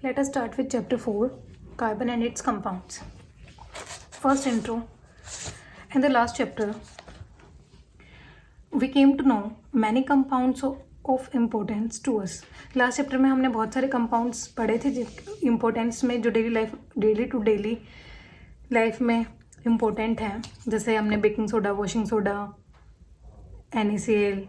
Let us start with chapter 4, carbon and its compounds. First intro. In the last chapter, we came to know many compounds of importance to us. Last chapter में हमने बहुत सारे compounds पढ़े थे importance में जो daily to daily life में important हैं. जैसे हमने baking soda, washing soda, NaCl,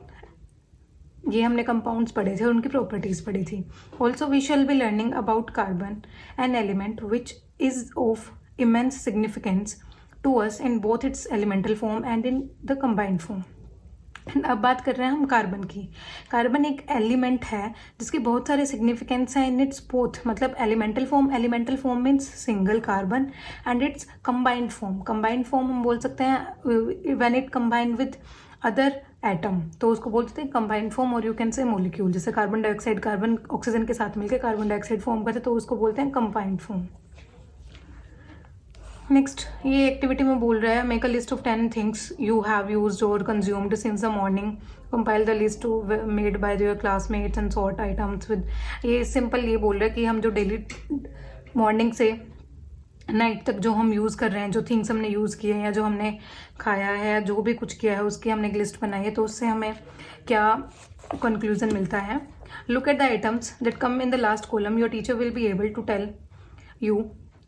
ये हमने कंपाउंड्स पढ़े थे और उनकी प्रॉपर्टीज पढ़ी थी. Also we shall be learning about carbon, an element which is of immense significance to us in both its elemental form and in the combined form. अब बात कर रहे हैं हम कार्बन की. कार्बन एक एलिमेंट है जिसके बहुत सारे सिग्निफिकेंस हैं इन इट्स बोथ, मतलब elemental form means single carbon, and it's combined form हम बोल सकते हैं when it combine with other atom, तो उसको बोलते हैं कंबाइंड फॉर्म. और यू कैन से मोलिक्यूल, जैसे कार्बन डाइऑक्साइड कार्बन ऑक्सीजन के साथ मिलकर कार्बन डाइऑक्साइड फॉर्म करते हैं तो उसको बोलते हैं कंबाइंड फॉर्म. नेक्स्ट ये एक्टिविटी में बोल रहा है make a list of 10 things you have used और consumed since the morning, compile the list made by your classmates and sort items with. ये सिंपल ये बोल रहा है कि हम जो डेली मॉर्निंग से नाइट तक जो हम यूज़ कर रहे हैं, जो थिंग्स हमने यूज़ किए हैं या जो हमने खाया है या जो भी कुछ किया है उसकी हमने एक लिस्ट बनाई है, तो उससे हमें क्या कंक्लूजन मिलता है. Look at the items that come in the last column. Your teacher will be able to tell you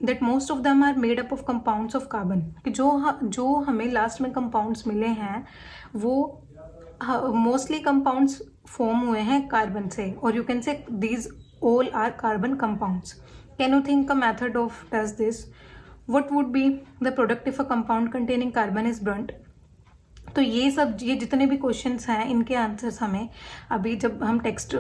that most of them are made up of compounds of carbon. कि जो हमें लास्ट में compounds मिले हैं वो mostly compounds form हुए हैं carbon से, और you can say these all are carbon compounds. Can you think a method of does this? What would be the product if a compound containing carbon is burnt? तो ये जितने भी questions हैं इनके आंसर्स हमें अभी जब हम टेक्स्ट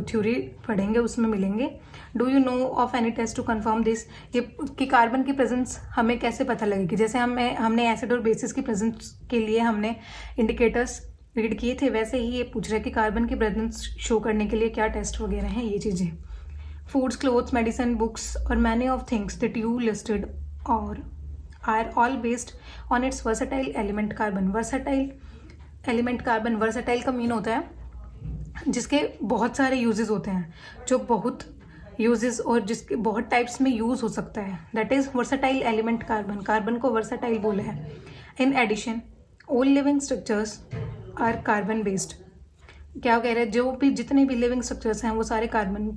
थ्योरी पढ़ेंगे उसमें मिलेंगे. Do you know of any test to confirm this? ये कि कार्बन की प्रेजेंस हमें कैसे पता लगेगी. जैसे हमने एसिड और बेसिस की प्रेजेंस के लिए हमने इंडिकेटर्स रीड किए थे, वैसे ही ये पूछ रहा है कि कार्बन की प्रेजेंस शो करने के लिए क्या टेस्ट वगैरह हैं. ये चीज़ें foods, clothes, medicine, books, or many of things that you listed or are all based on its versatile element carbon. Versatile element carbon, versatile का मीन होता है जिसके बहुत सारे यूजेस होते हैं, जो बहुत यूजेस और जिसके बहुत टाइप्स में यूज हो सकता है. That is versatile element carbon. Carbon को versatile बोला है. In addition, all living structures are carbon based. क्या कह रहे हैं, जो भी जितने भी लिविंग स्ट्रक्चर्स हैं वो सारे कार्बन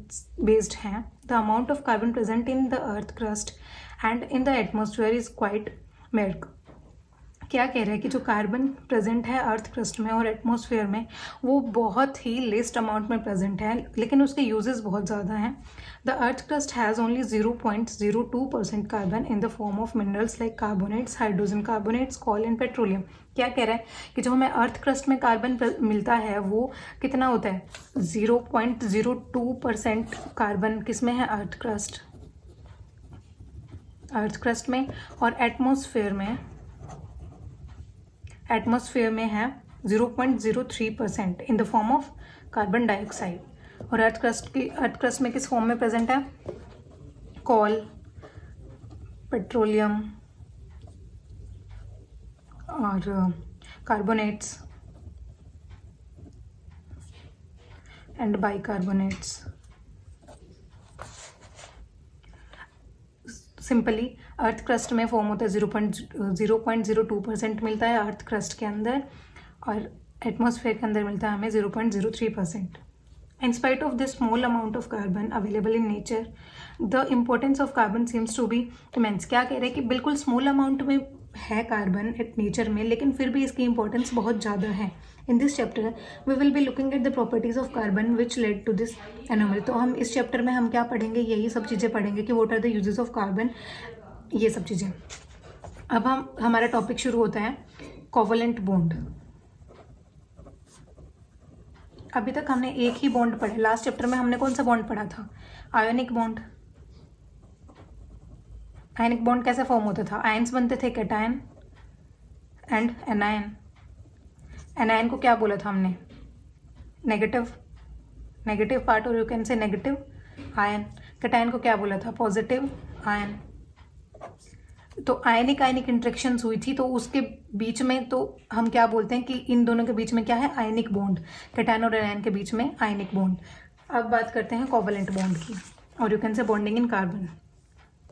बेस्ड हैं. The amount of carbon present in the earth crust and in the atmosphere is quite milk. क्या कह रहे हैं कि जो कार्बन प्रेजेंट है अर्थ क्रस्ट में और एटमोसफियर में वो बहुत ही लिस्ट अमाउंट में प्रेजेंट है, लेकिन उसके यूजेस बहुत ज़्यादा हैं. The earth crust has only 0.02% carbon in the form of minerals like carbonates, hydrogen carbonates, call and petroleum. क्या कह रहा है कि जो हमें अर्थ क्रस्ट में कार्बन मिलता है वो कितना होता है, 0.02% कार्बन किसमें है, अर्थ क्रस्ट में, और एटमॉस्फेयर में है 0.03% इन the form of carbon dioxide. और अर्थ क्रस्ट में किस फॉर्म में प्रेजेंट है, कॉल, पेट्रोलियम और carbonates and bicarbonates. Simply earth crust में फॉर्म होता है 0.02% मिलता है अर्थ क्रस्ट के अंदर, और एटमॉस्फेयर के अंदर मिलता है हमें 0.03%. In spite of this small amount of carbon available in nature, the importance of carbon seems to be immense. क्या कह रहे हैं कि बिल्कुल स्मॉल अमाउंट में है कार्बन नेचर में, लेकिन फिर भी इसकी इंपॉर्टेंस बहुत ज़्यादा है. In this chapter we will be looking at the properties of carbon which led to this anomaly. तो हम इस चैप्टर में हम क्या पढ़ेंगे, यही सब चीज़ें पढ़ेंगे कि what are the uses of carbon, ये सब चीज़ें. अब हमारा टॉपिक शुरू होता है कोवलेंट बॉन्ड. अभी तक हमने एक ही बॉन्ड पढ़ा. लास्ट चैप्टर में हमने कौन सा बॉन्ड पढ़ा था, आयोनिक बॉन्ड. आयनिक बॉन्ड कैसे फॉर्म होता था, आयन्स बनते थे कैटायन एंड एनायन. एनायन को क्या बोला था हमने, नेगेटिव पार्ट, और यू कैन से नेगेटिव आयन. कैटायन को क्या बोला था, पॉजिटिव आयन. तो आयनिक इंट्रैक्शंस हुई थी, तो उसके बीच में तो हम क्या बोलते हैं कि इन दोनों के बीच में क्या है, आयनिक बॉन्ड. कैटायन और एनायन के बीच में आयनिक बॉन्ड. अब बात करते हैं कोवलेंट बॉन्ड की. or you can say bonding in carbon.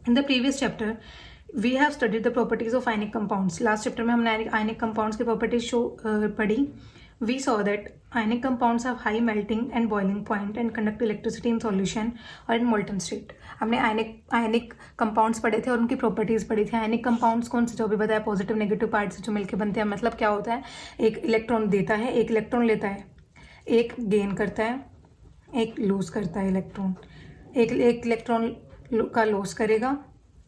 In the previous chapter we have studied the properties of ionic compounds. Last chapter में हमने ionic compounds की properties पढ़ी. We saw that ionic compounds have high melting and boiling point and conduct electricity in solution or in molten state. हमने ionic compounds पढ़े थे और उनकी properties पढ़ी थी. ionic compounds कौन से, जो भी बताया, पॉजिटिव नेगेटिव पार्ट से जो मिलकर बनते हैं. मतलब क्या होता है, एक इलेक्ट्रॉन देता है, एक इलेक्ट्रॉन लेता है, एक गेन करता है, एक लूज करता है इलेक्ट्रॉन. एक इलेक्ट्रॉन का लॉस करेगा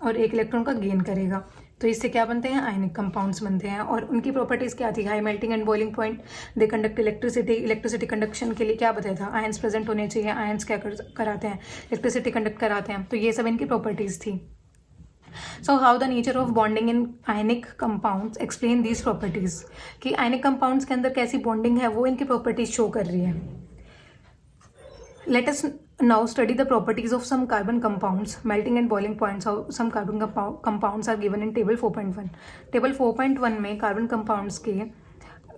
और एक इलेक्ट्रॉन का गेन करेगा. तो इससे क्या बनते हैं, आयनिक कंपाउंड्स बनते हैं. और उनकी प्रॉपर्टीज क्या थी, high melting and boiling point, they conduct electricity conduction के लिए क्या बताया था, आयंस प्रेजेंट होने चाहिए. आयंस क्या कराते हैं, इलेक्ट्रिसिटी कंडक्ट कराते हैं. तो ये सब इनकी प्रॉपर्टीज थी. So how the nature of bonding in ionic compounds explain these properties, कि आयनिक कंपाउंड्स के अंदर कैसी बॉन्डिंग है वो इनकी प्रॉपर्टीज शो कर रही है. Let us now study the properties of some carbon compounds. Melting and boiling points of some carbon compounds are given in table 4.1. Table 4.1 में कार्बन कंपाउंड्स के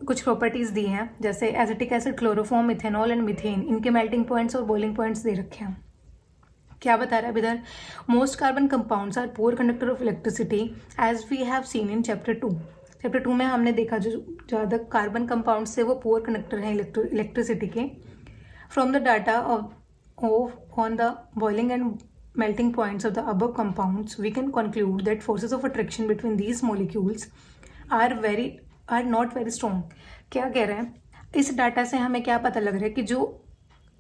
कुछ प्रॉपर्टीज दी हैं, जैसे acetic acid, chloroform, ethanol and methane. इनके melting points और boiling points दे रखे हैं. क्या बता रहा है इधर, most carbon compounds are poor conductor of electricity as we have seen in chapter 2. Chapter 2 में हमने देखा जो ज़्यादा कार्बन कंपाउंड्स से वो पुअर कंडक्टर हैं इलेक्ट्रिसिटी के. From the data on the boiling and melting points of the above compounds, we can conclude that forces of attraction between these molecules are not very strong. क्या कह रहे हैं, इस data से हमें क्या पता लग रहा है कि जो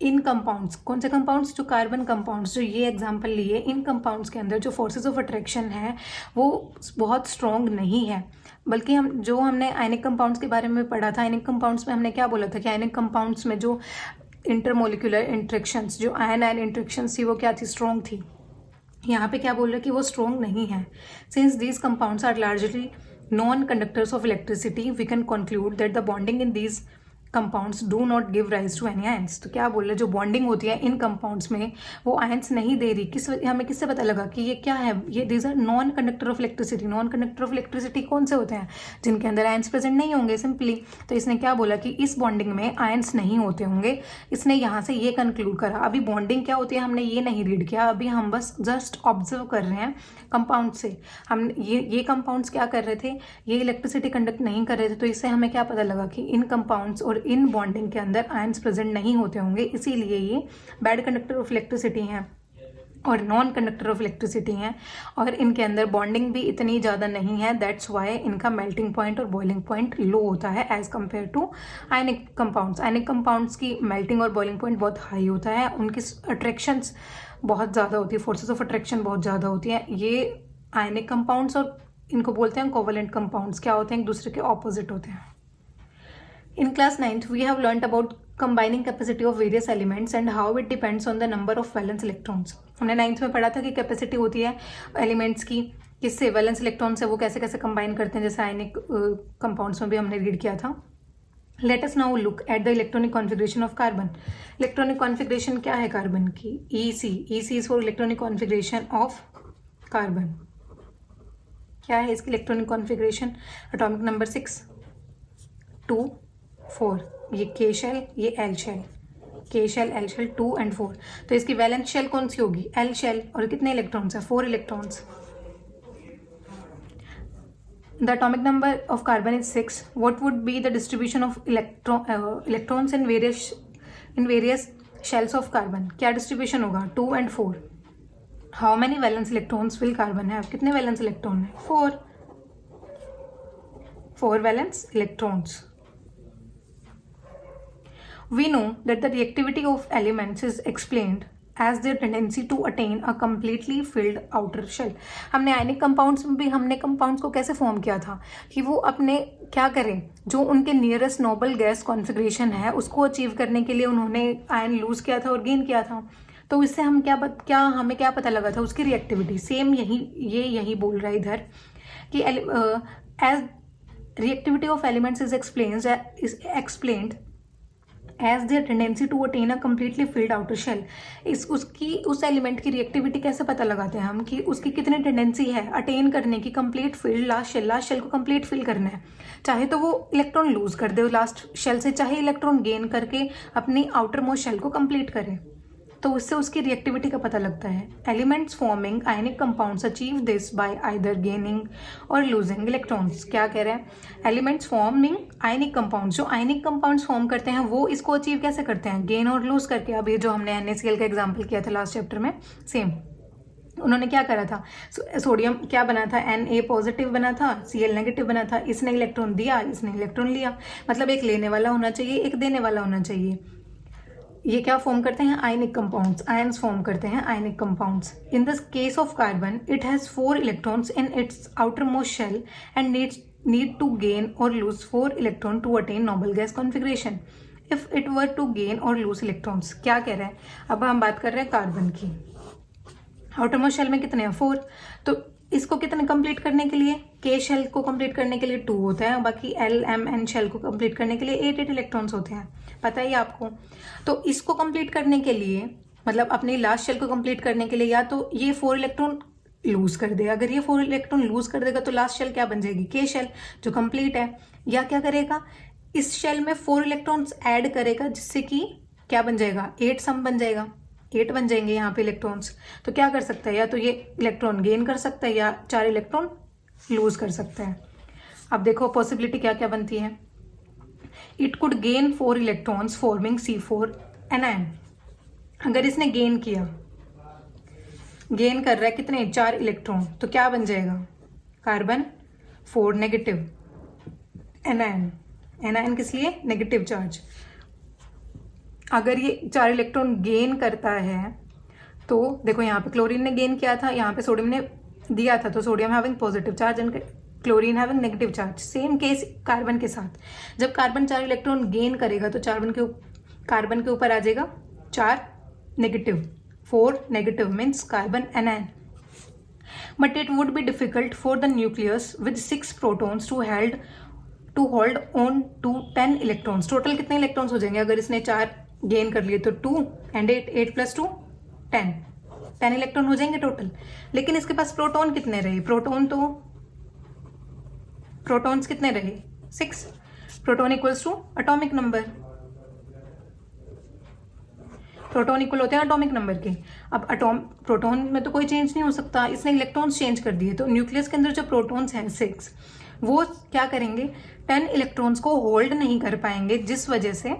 इन कंपाउंड्स, कौन से कंपाउंड्स, जो कार्बन कंपाउंड्स, जो ये एग्जांपल लिए, इन कंपाउंड्स के अंदर जो फोर्सेस ऑफ अट्रैक्शन है वो बहुत स्ट्रॉन्ग नहीं है. बल्कि हमने आयनिक कंपाउंड्स के बारे में पढ़ा था, आयनिक कंपाउंड्स में हमने क्या बोला था कि आयनिक कंपाउंड्स में जो इंटरमोलिकुलर इंट्रैक्शंस, जो आयन इंट्रैक्शंस थी वो क्या थी, स्ट्रॉन्ग थी. यहाँ पे क्या बोल रहे हैं कि वो स्ट्रॉन्ग नहीं है. Since these compounds are largely non conductors of electricity, we can conclude that the bonding in these compounds do not give rise to any ions. तो क्या बोल रहे हैं, जो बॉन्डिंग होती है इन कंपाउंड्स में वो आयंस नहीं दे रही. हमें किससे पता लगा कि ये क्या है, ये these are non conductor of electricity. Non conductor of electricity कौन से होते हैं, जिनके अंदर आयंस प्रेजेंट नहीं होंगे सिंपली. तो इसने क्या बोला कि इस बॉन्डिंग में आयंस नहीं होते होंगे. इसने यहाँ से ये कंक्लूड करा. अभी बॉन्डिंग क्या होती है हमने ये नहीं रीड किया, अभी हम बस जस्ट ऑब्जर्व कर रहे हैं कंपाउंड से. हम ये कंपाउंड्स क्या कर रहे थे, ये इलेक्ट्रिसिटी कंडक्ट नहीं कर रहे थे. तो इससे हमें क्या पता लगा कि इन कंपाउंड्स और इन बॉन्डिंग के अंदर आयंस प्रेजेंट नहीं होते होंगे, इसीलिए ये बैड कंडक्टर ऑफ इलेक्ट्रिसिटी हैं और नॉन कंडक्टर ऑफ इलेक्ट्रिसिटी हैं. और इनके अंदर बॉन्डिंग भी इतनी ज़्यादा नहीं है. दैट्स वाई इनका मेल्टिंग पॉइंट और बॉइलिंग पॉइंट लो होता है as compare to ionic compounds. Ionic compounds की मेल्टिंग और बॉइलिंग पॉइंट बहुत हाई होता है, उनकी अट्रैक्शंस बहुत ज़्यादा होती है, फोर्सेस ऑफ अट्रैक्शन बहुत ज़्यादा होती है. ये आयनिक कंपाउंड्स और इनको बोलते हैं कोवेलेंट कंपाउंड्स. क्या होते हैं, एक दूसरे के ऑपोजिट होते हैं. In class 9th, we have learnt about combining capacity of various elements and how it depends on the number of valence electrons. हमने 9th में पढ़ा था कि कैपेसिटी होती है एलिमेंट्स की, किससे, वैलेंस इलेक्ट्रॉन से. वो कैसे कैसे कंबाइन करते हैं, जैसे आयनिक कंपाउंड्स में भी हमने रीड किया था. Let us now look at the electronic configuration of carbon. Electronic configuration क्या है कार्बन की, EC. EC is for electronic configuration of carbon. क्या है इसकी इलेक्ट्रॉनिक कॉन्फ़िगरेशन, एटॉमिक नंबर 6, 2, 4. ये K शेल, ये L shell, K shell, L shell, 2 and 4. तो इसकी वैलेंस शेल कौन सी होगी, L शेल. और कितने इलेक्ट्रॉन्स है, 4 electrons. The atomic number of carbon is 6. What would be the distribution of electrons in various shells of carbon. क्या distribution होगा, 2 and 4. How many valence electrons will carbon है, कितने valence electron है, 4 valence electrons. We know that the reactivity of elements is explained as their tendency to attain a completely filled outer shell. हमने ionic compounds में भी हमने compounds को कैसे form किया था कि वो अपने क्या करें, जो उनके नियरेस्ट नोबल गैस कॉन्फ़िगरेशन है उसको अचीव करने के लिए उन्होंने आयन लूज किया था और गेन किया था. तो इससे हम हमें क्या पता लगा था, उसकी रिएक्टिविटी. सेम यही बोल रहा है इधर कि as reactivity of elements is explained as their tendency to attain a completely filled outer shell. उस एलिमेंट की रिएक्टिविटी कैसे पता लगाते हैं हम कि उसकी कितनी टेंडेंसी है अटेन करने की कंप्लीट फिल्ड, लास्ट शेल को कंप्लीट फिल करना है. चाहे तो वो इलेक्ट्रॉन लूज कर दे लास्ट शेल से, चाहे इलेक्ट्रॉन गेन करके अपनी आउटर मोस्ट शेल को कंप्लीट करे. तो उससे उसकी रिएक्टिविटी का पता लगता है। Elements forming ionic compounds achieve this by either gaining और लूजिंग इलेक्ट्रॉन्स। क्या कह रहे हैं? एलिमेंट्स फॉर्मिंग आयनिक कंपाउंड्स, जो आयनिक कंपाउंड्स फॉर्म करते हैं वो इसको अचीव कैसे करते हैं? गेन और लूज करके। अब ये जो हमने NaCl का एग्जाम्पल किया था लास्ट चैप्टर में, सेम उन्होंने क्या करा था, सोडियम क्या बना था, Na पॉजिटिव बना था, Cl नेगेटिव बना था। इसने इलेक्ट्रॉन दिया, इसने इलेक्ट्रॉन लिया, मतलब एक लेने वाला होना चाहिए, एक देने वाला होना चाहिए। ये क्या फॉर्म करते हैं? आयनिक कंपाउंड्स, आयंस फॉर्म करते हैं ionic compounds. In the case of carbon it has 4 electrons in its outermost shell and need to gain और lose 4 electron to attain noble gas configuration if it were to gain और lose electrons. क्या कह रहे हैं? अब हम बात कर रहे हैं कार्बन की। आउटर मोस्ट शेल में कितने हैं? 4। तो इसको कितने कंप्लीट करने के लिए? K शेल को कंप्लीट करने के लिए 2 होता है, बाकी L, M, N शेल को कंप्लीट करने के लिए 8 इलेक्ट्रॉन्स होते हैं, पता ही आपको। तो इसको कंप्लीट करने के लिए, मतलब अपनी लास्ट शेल को कंप्लीट करने के लिए, या तो ये 4 इलेक्ट्रॉन लूज कर दे। अगर ये 4 इलेक्ट्रॉन लूज कर देगा तो लास्ट शेल क्या बन जाएगी? K शेल, जो कंप्लीट है। या क्या करेगा? इस शेल में 4 इलेक्ट्रॉन्स ऐड करेगा, जिससे कि क्या बन जाएगा? 8 सम बन जाएगा, 8 बन जाएंगे यहाँ पे इलेक्ट्रॉन्स। तो क्या कर सकता है? या तो ये इलेक्ट्रॉन गेन कर सकता है या 4 इलेक्ट्रॉन लूज कर सकता है। अब देखो पॉसिबिलिटी क्या क्या बनती है। It could gain 4 electrons forming C4 anion। अगर इसने गेन किया, गेन कर रहा है कितने? 4 इलेक्ट्रॉन, तो क्या बन जाएगा? Carbon 4 negative anion. एनायन किस लिए? Negative charge. अगर ये 4 इलेक्ट्रॉन गेन करता है तो देखो यहाँ पे क्लोरीन ने गेन किया था, यहाँ पे सोडियम ने दिया था, तो sodium having positive charge and chlorine having negative charge. Same case carbon के साथ, जब कार्बन 4 इलेक्ट्रॉन गेन करेगा तो कार्बन के ऊपर आ जाएगा 4 negative, 4 negative means carbon anion. But it would be difficult for the nucleus with 6 protons to hold on to 10 electrons. Total कितने इलेक्ट्रॉन्स हो जाएंगे? अगर इसने 4 गेन कर लिए तो 2 एंड 8 प्लस 2 10 इलेक्ट्रॉन हो जाएंगे टोटल। लेकिन इसके पास प्रोटॉन कितने रहे? प्रोटॉन्स कितने रहे? 6। Proton equals to atomic number, proton equal होते हैं एटॉमिक नंबर के। अब प्रोटॉन में तो कोई चेंज नहीं हो सकता, इसने इलेक्ट्रॉन्स चेंज कर दिए, तो न्यूक्लियस के अंदर जो प्रोटॉन्स हैं 6, वो क्या करेंगे? 10 इलेक्ट्रॉन्स को होल्ड नहीं कर पाएंगे, जिस वजह से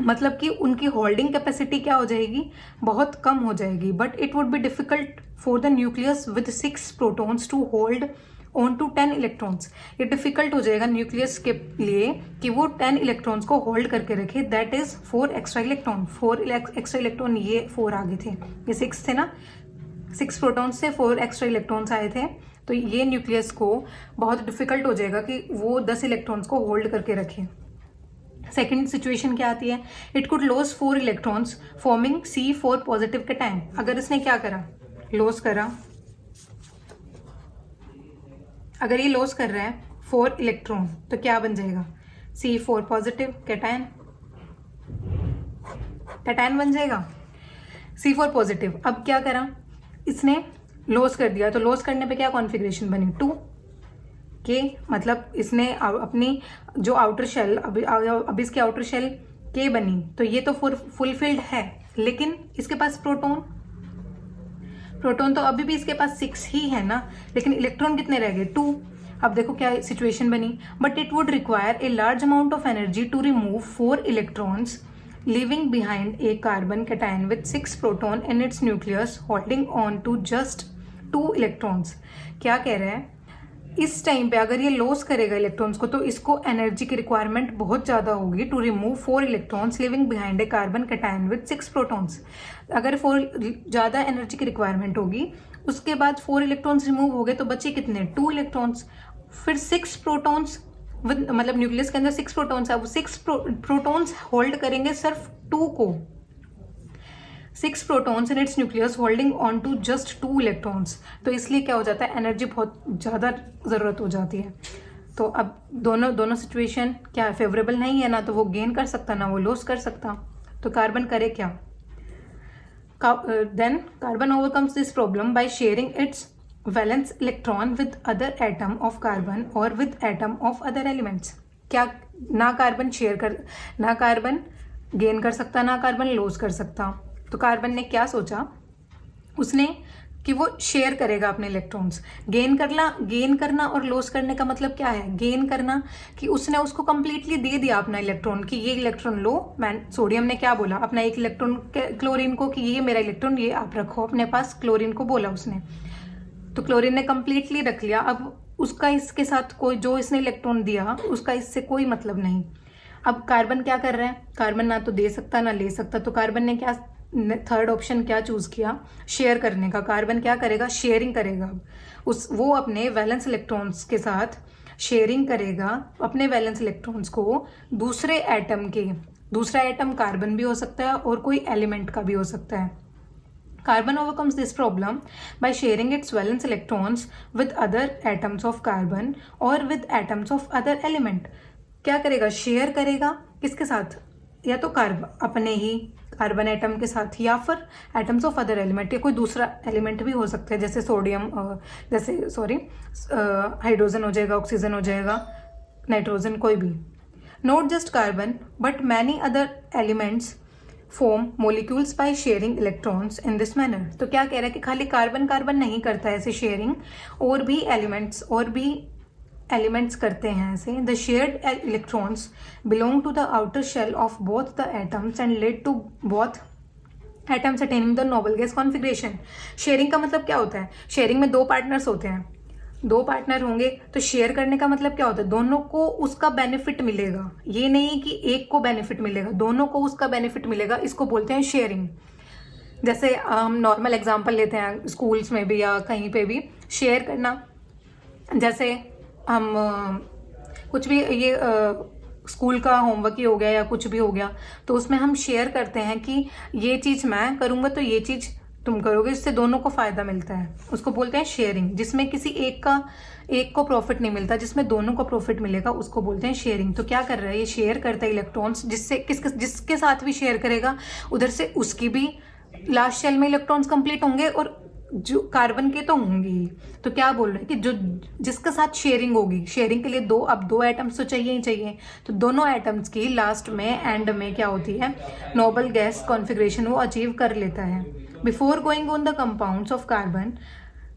मतलब कि उनकी होल्डिंग कैपेसिटी क्या हो जाएगी? बहुत कम हो जाएगी। But it would be difficult for the nucleus with 6 protons to hold on to 10 electrons. ये डिफिकल्ट हो जाएगा न्यूक्लियस के लिए कि वो 10 इलेक्ट्रॉन्स को होल्ड करके रखे। That is 4 extra electron, 4 extra electron, ये 4 आगे थे, ये 6 थे ना, 6 प्रोटॉन्स से 4 एक्स्ट्रा इलेक्ट्रॉन्स आए थे। तो ये न्यूक्लियस को बहुत डिफिकल्ट हो जाएगा कि वो 10 इलेक्ट्रॉन्स को होल्ड करके रखे। सेकेंड सिचुएशन क्या आती है? It could loss 4 electrons forming C4 positive cation. अगर इसने क्या करा? लॉस करा, अगर ये लॉस कर रहा है 4 इलेक्ट्रॉन तो क्या बन जाएगा? C4 पॉजिटिव कैटायन, कैटायन बन जाएगा C4 पॉजिटिव। अब क्या करा? इसने लॉस कर दिया, तो लॉस करने पे क्या कॉन्फ़िगरेशन बनी? 2 के, मतलब इसने अपनी जो आउटर शेल, अब इसकी आउटर शेल K बनी, तो ये तो फुलफिल्ड है। लेकिन इसके पास प्रोटॉन तो अभी भी इसके पास 6 ही है ना, लेकिन इलेक्ट्रॉन कितने रह गए? 2। अब देखो क्या सिचुएशन बनी। But it would require a large amount of energy to remove 4 electrons leaving behind a carbon cation with 6 proton in its nucleus holding on to just 2 electrons। क्या कह रहे हैं? इस टाइम पे अगर ये लॉस करेगा इलेक्ट्रॉन्स को तो इसको एनर्जी की रिक्वायरमेंट बहुत ज़्यादा होगी to remove 4 electrons leaving behind a carbon cation with 6 protons. अगर 4 ज़्यादा एनर्जी की रिक्वायरमेंट होगी, उसके बाद 4 इलेक्ट्रॉन्स रिमूव हो गए तो बचे कितने? 2 इलेक्ट्रॉन्स। फिर 6 प्रोटॉन्स मतलब न्यूक्लियस के अंदर 6 प्रोटॉन्स है, वो 6 प्रोटॉन्स होल्ड करेंगे सिर्फ 2 को। 6 protons in its nucleus holding on to just 2 electrons. तो इसलिए क्या हो जाता है? एनर्जी बहुत ज़्यादा ज़रूरत हो जाती है। तो अब दोनों सिचुएशन क्या है? फेवरेबल नहीं है ना, तो वो गेन कर सकता ना वो लॉस कर सकता। तो कार्बन करे क्या? Then carbon overcomes this problem by sharing its valence electron with other atom of carbon और with atom of other elements. क्या ना कार्बन गेन कर सकता, ना कार्बन लॉस कर सकता। तो कार्बन ने क्या सोचा, उसने कि वो शेयर करेगा अपने इलेक्ट्रॉन्स। गेन करना और लॉस करने का मतलब क्या है? गेन करना कि उसने उसको कंप्लीटली दे दिया अपना इलेक्ट्रॉन कि ये इलेक्ट्रॉन लो। सोडियम ने क्या बोला अपना एक इलेक्ट्रॉन क्लोरीन को कि ये मेरा इलेक्ट्रॉन, ये आप रखो अपने पास। क्लोरीन को बोला उसने, तो क्लोरीन ने कंप्लीटली रख लिया। अब उसका इसके साथ कोई, जो इसने इलेक्ट्रॉन दिया उसका इससे कोई मतलब नहीं। अब कार्बन क्या कर रहा है? कार्बन ना तो दे सकता ना ले सकता, तो कार्बन ने क्या, थर्ड ऑप्शन क्या चूज किया? शेयर करने का। कार्बन क्या करेगा? शेयरिंग करेगा। वो अपने वैलेंस इलेक्ट्रॉन्स के साथ शेयरिंग करेगा अपने वैलेंस इलेक्ट्रॉन्स को दूसरे एटम के। दूसरा एटम कार्बन भी हो सकता है और कोई एलिमेंट का भी हो सकता है। Carbon overcomes this problem by sharing its valence electrons with other atoms of carbon or with atoms of other element. क्या करेगा? शेयर करेगा किसके साथ? या तो अपने ही कार्बन एटम के साथ, या फिर एटम्स ऑफ अदर एलिमेंट, या कोई दूसरा एलिमेंट भी हो सकता है, जैसे सोडियम, हाइड्रोजन हो जाएगा, ऑक्सीजन हो जाएगा, नाइट्रोजन, कोई भी। Not just carbon but many other elements form molecules by sharing electrons in this manner. तो क्या कह रहा है कि खाली कार्बन नहीं करता है ऐसे शेयरिंग, और भी एलिमेंट्स करते हैं ऐसे। The shared electrons belong to the outer shell of both the atoms and led to both atoms attaining the noble gas configuration. Sharing का मतलब क्या होता है? शेयरिंग में दो पार्टनर्स होते हैं, दो पार्टनर होंगे तो शेयर करने का मतलब क्या होता है? दोनों को उसका बेनिफिट मिलेगा। ये नहीं कि एक को बेनिफिट मिलेगा, दोनों को उसका बेनिफिट मिलेगा। इसको बोलते हैं शेयरिंग। जैसे हम नॉर्मल एग्जांपल लेते हैं स्कूल्स में भी या कहीं पे भी, शेयर करना। जैसे हम कुछ भी, ये स्कूल का होमवर्क ही हो गया या कुछ भी हो गया, तो उसमें हम शेयर करते हैं कि ये चीज़ मैं करूँगा तो ये चीज़ तुम करोगे, इससे दोनों को फायदा मिलता है। उसको बोलते हैं शेयरिंग। जिसमें किसी एक को प्रॉफिट नहीं मिलता, जिसमें दोनों को प्रॉफिट मिलेगा, उसको बोलते हैं शेयरिंग। तो क्या कर रहा है? ये शेयर करता है इलेक्ट्रॉन्स, जिसके साथ भी शेयर करेगा उधर से उसकी भी लास्ट शेल में इलेक्ट्रॉन्स कंप्लीट होंगे और जो कार्बन के तो होंगे ही। तो क्या बोल रहे हैं कि जो जिसके साथ शेयरिंग होगी, शेयरिंग के लिए दो एटम्स तो चाहिए ही चाहिए, तो दोनों एटम्स की लास्ट में, एंड में क्या होती है? नोबल गैस कॉन्फिग्रेशन वो अचीव कर लेता है। Before going on the compounds of carbon,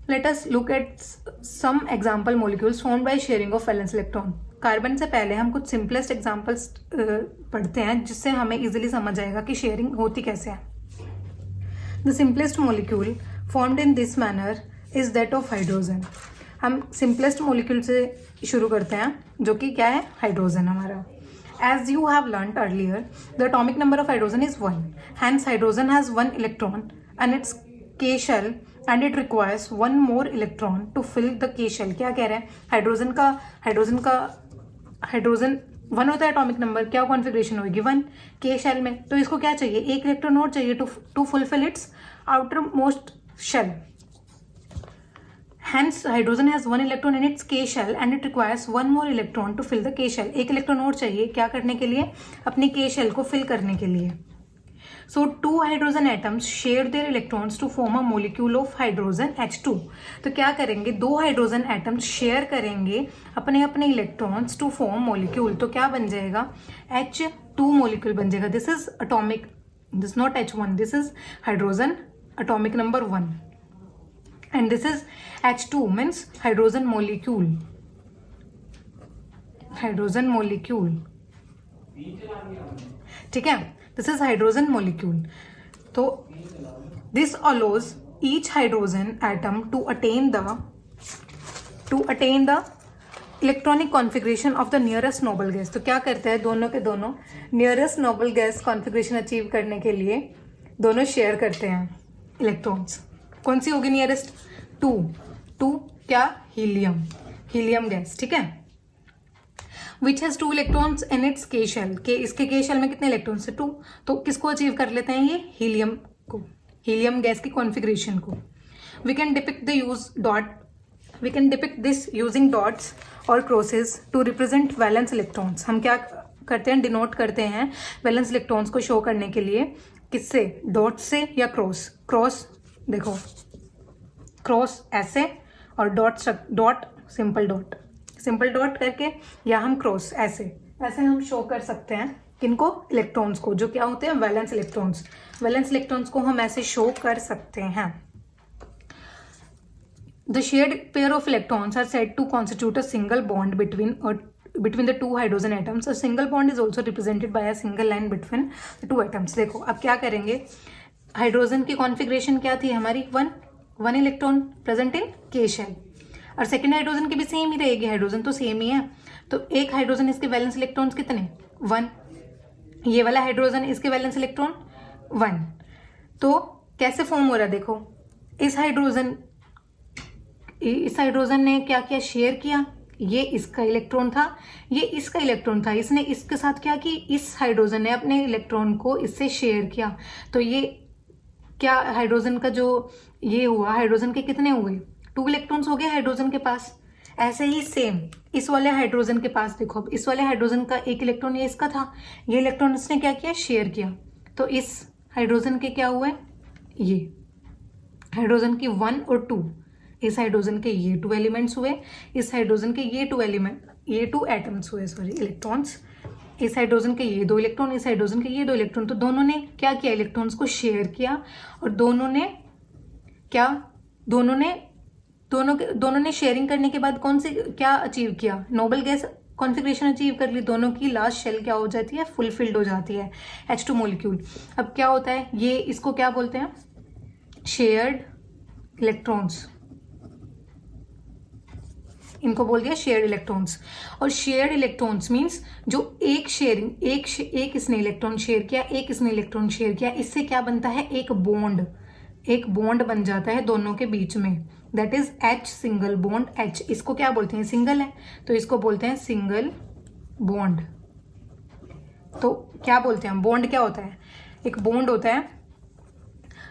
let us look at some example molecules formed by sharing of valence electron. Carbon से पहले हम कुछ सिंपलेस्ट एग्जाम्पल्स पढ़ते हैं जिससे हमें इजीली समझ आएगा कि शेयरिंग होती कैसे है। The simplest molecule formed in this manner is that of hydrogen. हम सिंपलेस्ट मोलिक्यूल से शुरू करते हैं, जो कि क्या है? हाइड्रोजन हमारा। As you have learnt earlier, the atomic number of hydrogen is 1. Hence, hydrogen has 1 electron and its K shell, and it requires 1 more electron to fill the K shell. क्या कह रहे हैं? हाइड्रोजन 1 होता है atomic number, क्या configuration होगी? 1 K shell में। तो इसको क्या चाहिए? एक इलेक्ट्रॉन और चाहिए to fulfil its outermost shell. Hence, hydrogen has 1 electron in its K shell and it requires 1 more electron to fill the K shell. एक इलेक्ट्रॉन और चाहिए क्या करने के लिए? अपनी K shell को फिल करने के लिए। So, 2 hydrogen atoms share their electrons to form a molecule of hydrogen H2. तो क्या करेंगे? 2 हाइड्रोजन एटम्स शेयर करेंगे अपने अपने इलेक्ट्रॉन्स टू फॉर्म मोलिक्यूल। तो क्या बन जाएगा? H2 मोलिक्यूल बन जाएगा। This is atomic, this not H1, this is hydrogen atomic number 1 and this is H2 means hydrogen molecule ठीक है? this is hydrogen molecule. तो this allows each hydrogen atom to attain the electronic configuration of the nearest noble gas. तो क्या करते हैं? दोनों के दोनों nearest noble gas configuration achieve करने के लिए दोनों शेयर करते हैं इलेक्ट्रॉन्स। कौन सी होगी नियरेस्ट? 2 क्या? Helium gas. ठीक है? Which has 2 electrons in it's के शेल। इसके के शेल में कितने इलेक्ट्रॉन्स है? 2। तो किसको अचीव कर लेते हैं ये? हीलियम गैस की कॉन्फ़िगरेशन को। We can depict this using dots और crosses to represent valence electrons. हम क्या करते हैं? डिनोट करते हैं वैलेंस इलेक्ट्रॉन्स को शो करने के लिए। किससे? डॉट से या क्रॉस देखो, क्रॉस ऐसे और डॉट सिंपल डॉट करके, या हम क्रॉस ऐसे हम शो कर सकते हैं किनको? इलेक्ट्रॉन्स को, जो क्या होते हैं? Valence electrons. वैलेंस इलेक्ट्रॉन्स को हम ऐसे शो कर सकते हैं। The shared pair of electrons are said to constitute a single bond between the two hydrogen atoms. A single bond is also represented by a single line between the two atoms. देखो अब क्या करेंगे, hydrogen की configuration क्या थी हमारी? One electron present in के shell, और सेकेंड हाइड्रोजन की भी सेम ही रहेगी, हाइड्रोजन तो सेम ही है। तो एक हाइड्रोजन, इसके वैलेंस इलेक्ट्रॉन्स कितने? 1। ये वाला हाइड्रोजन, इसके वैलेंस इलेक्ट्रॉन 1। तो कैसे फॉर्म हो रहा है देखो, इस हाइड्रोजन ने क्या किया? शेयर किया। ये इसका इलेक्ट्रॉन था, ये इसका इलेक्ट्रॉन था, इसने इसके साथ क्या की? इस हाइड्रोजन ने अपने इलेक्ट्रॉन को इससे शेयर किया। तो ये क्या हाइड्रोजन का जो ये हुआ, हाइड्रोजन के कितने हुए? 2 इलेक्ट्रॉन्स हो गए हाइड्रोजन के पास। ऐसे ही सेम इस वाले हाइड्रोजन के पास देखो, अब इस वाले हाइड्रोजन का एक इलेक्ट्रॉन ये इसका था, ये इलेक्ट्रॉन इसने क्या किया? शेयर किया। तो इस हाइड्रोजन के क्या हुए? ये हाइड्रोजन की 1 और 2, इस हाइड्रोजन के ये 2 एलिमेंट्स हुए, इस हाइड्रोजन के ये 2 एटम्स हुए, इलेक्ट्रॉन्स। इस हाइड्रोजन के ये 2 इलेक्ट्रॉन, इस हाइड्रोजन के ये 2 इलेक्ट्रॉन। तो दोनों ने क्या किया? इलेक्ट्रॉन्स को शेयर किया, और दोनों ने शेयरिंग करने के बाद कौन से क्या अचीव किया? नोबल गैस कॉन्फ़िगरेशन अचीव कर ली। दोनों की लास्ट शेल क्या हो जाती है? फुलफिल्ड हो जाती है, H2 मॉलिक्यूल। अब क्या होता है, ये इसको क्या बोलते हैं? Shared electrons. इनको बोल दिया शेयर्ड इलेक्ट्रॉन्स। और शेयर्ड इलेक्ट्रॉन्स मींस जो एक शेयरिंग, एक इसने इलेक्ट्रॉन शेयर किया, एक इसने इलेक्ट्रॉन शेयर किया, इससे क्या बनता है? एक बॉन्ड बन जाता है दोनों के बीच में, that is H, single bond H। इसको क्या बोलते हैं? सिंगल है तो इसको बोलते हैं सिंगल बॉन्ड। तो क्या बोलते हैं? बॉन्ड क्या होता है? एक बॉन्ड होता है।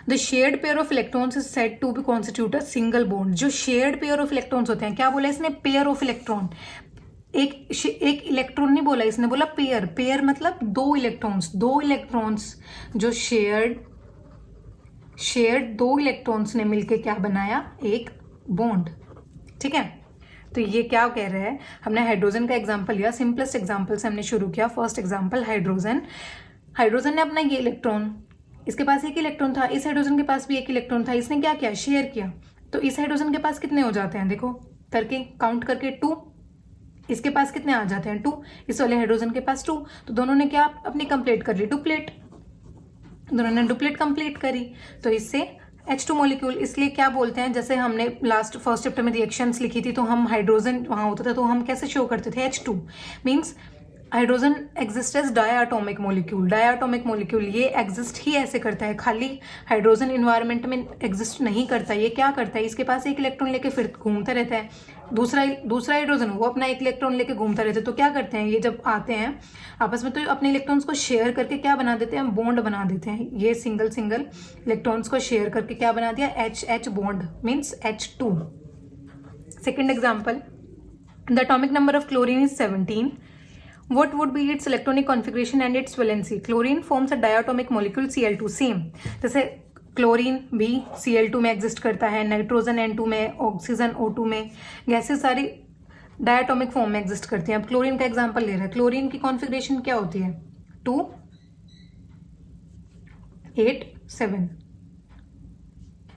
The shared pair of electrons is said to be constitute a single bond. जो शेयर्ड पेयर ऑफ इलेक्ट्रॉन्स होते हैं, क्या बोला इसने? Pair of electron. एक इलेक्ट्रॉन नहीं बोला इसने, बोला पेयर मतलब 2 इलेक्ट्रॉन्स जो शेयर्ड 2 इलेक्ट्रॉन्स ने मिलकर क्या बनाया? एक बॉन्ड। ठीक है, तो ये क्या कह रहे हैं? हमने हाइड्रोजन का एग्जांपल लिया, सिंपलेस्ट एग्जांपल से हमने शुरू किया। फर्स्ट एग्जांपल हाइड्रोजन ने अपना ये इलेक्ट्रॉन, इसके पास एक इलेक्ट्रॉन था, इस हाइड्रोजन के पास भी एक इलेक्ट्रॉन था, इसने क्या किया? शेयर किया। तो इस हाइड्रोजन के पास कितने हो जाते हैं? देखो करके काउंट करके 2। इसके पास कितने आ जाते हैं? 2। इस वाले हाइड्रोजन के पास 2। तो दोनों ने क्या अपनी कंप्लीट कर ली? डुप्लेट। दोनों ने डुप्लेट कंप्लीट करी, तो इससे H2 मॉलिक्यूल। इसलिए क्या बोलते हैं, जैसे हमने फर्स्ट चैप्टर में रिएक्शंस लिखी थी, तो हम हाइड्रोजन वहां होता था तो हम कैसे शो करते थे? H2 means hydrogen exist as diatomic molecule. ये एग्जिस्ट ही ऐसे करता है, खाली हाइड्रोजन इन्वायरमेंट में एग्जिस्ट नहीं करता। ये क्या करता है? इसके पास एक इलेक्ट्रॉन लेके फिर घूमता रहता है, दूसरा हाइड्रोजन वो अपना एक इलेक्ट्रॉन लेके घूमता रहता है। तो क्या करते हैं ये जब आते हैं आपस में, तो अपने इलेक्ट्रॉन्स को शेयर करके क्या बना देते हैं? बॉन्ड बना देते हैं। ये सिंगल इलेक्ट्रॉन्स को शेयर करके क्या बना दिया? H bond means H2। Second example, the atomic number of chlorine is 17. What would be its electronic configuration and its valency? Chlorine forms a diatomic molecule Cl2. Same जैसे chlorine भी Cl2 में exist करता है, nitrogen N2 में, oxygen O2 में, gases सारी diatomic form में exist करती हैं। अब क्लोरीन का एग्जांपल ले रहे हैं। क्लोरीन की कॉन्फ़िगरेशन क्या होती है? 2 8 7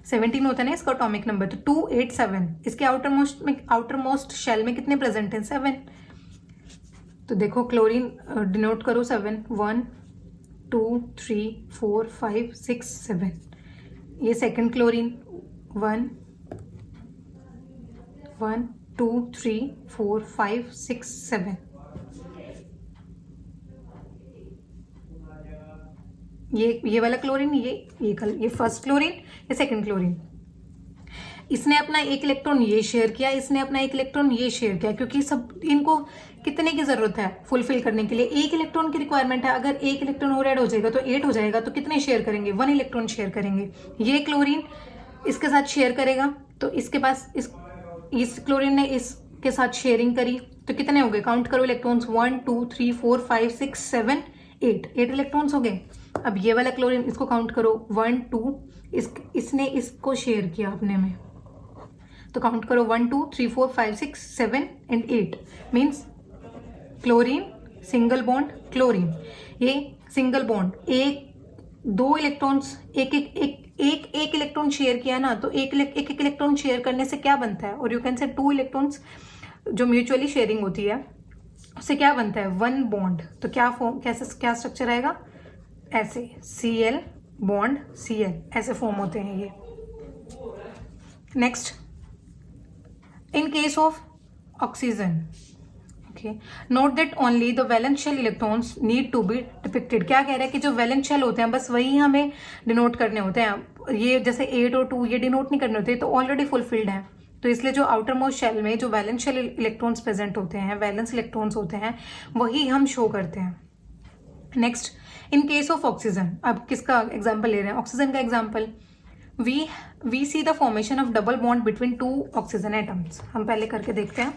17 होता है ना इसका एटॉमिक नंबर, तो 2 8 7। इसके आउटर मोस्ट शेल में कितने प्रेजेंट हैं? 7। तो देखो क्लोरीन डिनोट करो 7, 1 2 3 4 5 6 7। ये सेकंड क्लोरीन 1 2 3 4 5 6 7। ये वाला क्लोरीन, ये फर्स्ट क्लोरीन, ये सेकंड क्लोरीन। इसने अपना एक इलेक्ट्रॉन ये शेयर किया, इसने अपना एक इलेक्ट्रॉन ये शेयर किया, क्योंकि सब इनको कितने की जरूरत है फुलफिल करने के लिए? एक इलेक्ट्रॉन की रिक्वायरमेंट है। अगर एक इलेक्ट्रॉन और ऐड हो जाएगा तो 8 हो जाएगा, तो कितने शेयर करेंगे? 1 इलेक्ट्रॉन शेयर करेंगे। ये क्लोरीन इसके साथ शेयर करेगा, तो इसके पास इस क्लोरीन ने इसके साथ शेयरिंग करी, तो कितने हो गए? काउंट करो इलेक्ट्रॉन्स, 1 2 3 4 5 6 7 8 इलेक्ट्रॉन्स हो गए। अब ये वाला क्लोरीन, इसको काउंट करो, 1 2, इसने इसको शेयर किया अपने में, तो काउंट करो 1 2 3 4 5 6 7 and 8 means chlorine single bond chlorine. ये सिंगल बॉन्ड, दो इलेक्ट्रॉन्स एक इलेक्ट्रॉन शेयर किया ना, तो एक इलेक्ट्रॉन शेयर करने से क्या बनता है, और यू कैन से टू इलेक्ट्रॉन्स जो म्यूचुअली शेयरिंग होती है उससे क्या बनता है, वन बॉन्ड। तो क्या फॉर्म, कैसे क्या स्ट्रक्चर आएगा, ऐसे Cl बॉन्ड Cl, ऐसे फॉर्म होते हैं ये। Next, in case of oxygen, okay, note that only the valence shell electrons need to be depicted. क्या कह रहा है कि जो वैलेंस शेल होते हैं बस वही हमें डिनोट करने होते हैं, ये जैसे 8 और 2 ये डिनोट नहीं करने होते, तो ऑलरेडी फुलफिल्ड है। तो इसलिए जो आउटर मोस्ट शेल में जो वैलेंस शेल इलेक्ट्रॉन्स प्रेजेंट होते हैं, वैलेंस इलेक्ट्रॉन्स होते हैं, वही हम शो करते हैं। Next, in case of oxygen, अब किसका एग्जाम्पल ले रहे हैं, ऑक्सीजन का example, we see the formation of double bond between two oxygen atoms. हम पहले करके देखते हैं।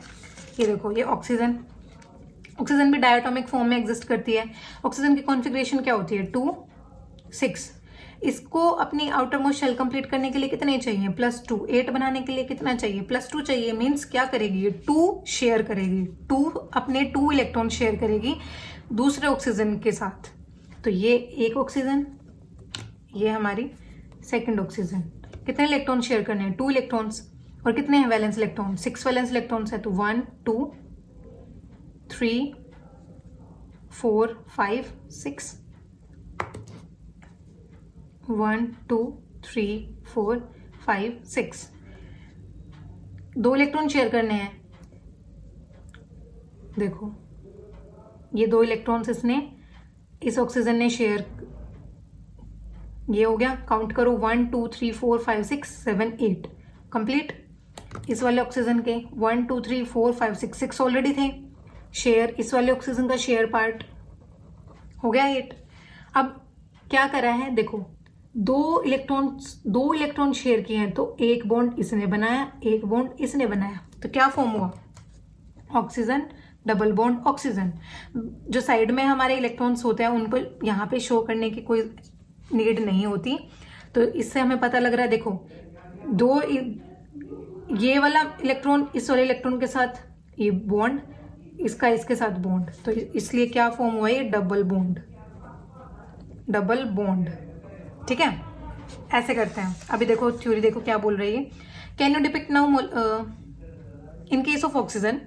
ये देखो, ये ऑक्सीजन भी डायटोमिक फॉर्म में एग्जिस्ट करती है। ऑक्सीजन की कॉन्फ़िगरेशन क्या होती है, 2 6। इसको अपनी आउटर मोस्ट शेल कंप्लीट करने के लिए कितने चाहिए, +2। 8 बनाने के लिए कितना चाहिए, +2 चाहिए। मीन्स क्या करेगी, ये 2 शेयर करेगी, 2 अपने 2 इलेक्ट्रॉन शेयर करेगी दूसरे ऑक्सीजन के साथ। तो ये एक ऑक्सीजन, ये हमारी सेकंड ऑक्सीजन, कितने इलेक्ट्रॉन शेयर करने हैं, 2 इलेक्ट्रॉन्स। और कितने हैं वैलेंस इलेक्ट्रॉन, 6 वैलेंस इलेक्ट्रॉन्स है। तो 1 2 3 4 5 6, 1 2 3 4 5 6, 2 इलेक्ट्रॉन शेयर करने हैं। देखो, ये 2 इलेक्ट्रॉन्स इसने, इस ऑक्सीजन ने शेयर, ये हो गया, काउंट करो, 1 2 3 4 5 6 7 8 कंप्लीट। इस वाले ऑक्सीजन के 1 2 3 4 5 6 6 ऑलरेडी थे शेयर, इस वाले ऑक्सीजन का शेयर पार्ट हो गया 8। अब क्या करा है, देखो, 2 इलेक्ट्रॉन शेयर किए हैं, तो एक बॉन्ड इसने बनाया, एक बॉन्ड इसने बनाया, तो क्या फॉर्म हुआ, ऑक्सीजन डबल बॉन्ड ऑक्सीजन। जो साइड में हमारे इलेक्ट्रॉन्स होते हैं उनको यहाँ पे शो करने की कोई नीड नहीं होती। तो इससे हमें पता लग रहा है, देखो, ये वाला इलेक्ट्रॉन इस वाले इलेक्ट्रॉन के साथ ये बॉन्ड, इसका इसके साथ बॉन्ड, तो इसलिए क्या फॉर्म हुआ, ये डबल बॉन्ड। ठीक है, ऐसे करते हैं। अभी देखो थ्योरी, देखो क्या बोल रही है, can you depict now in case of oxygen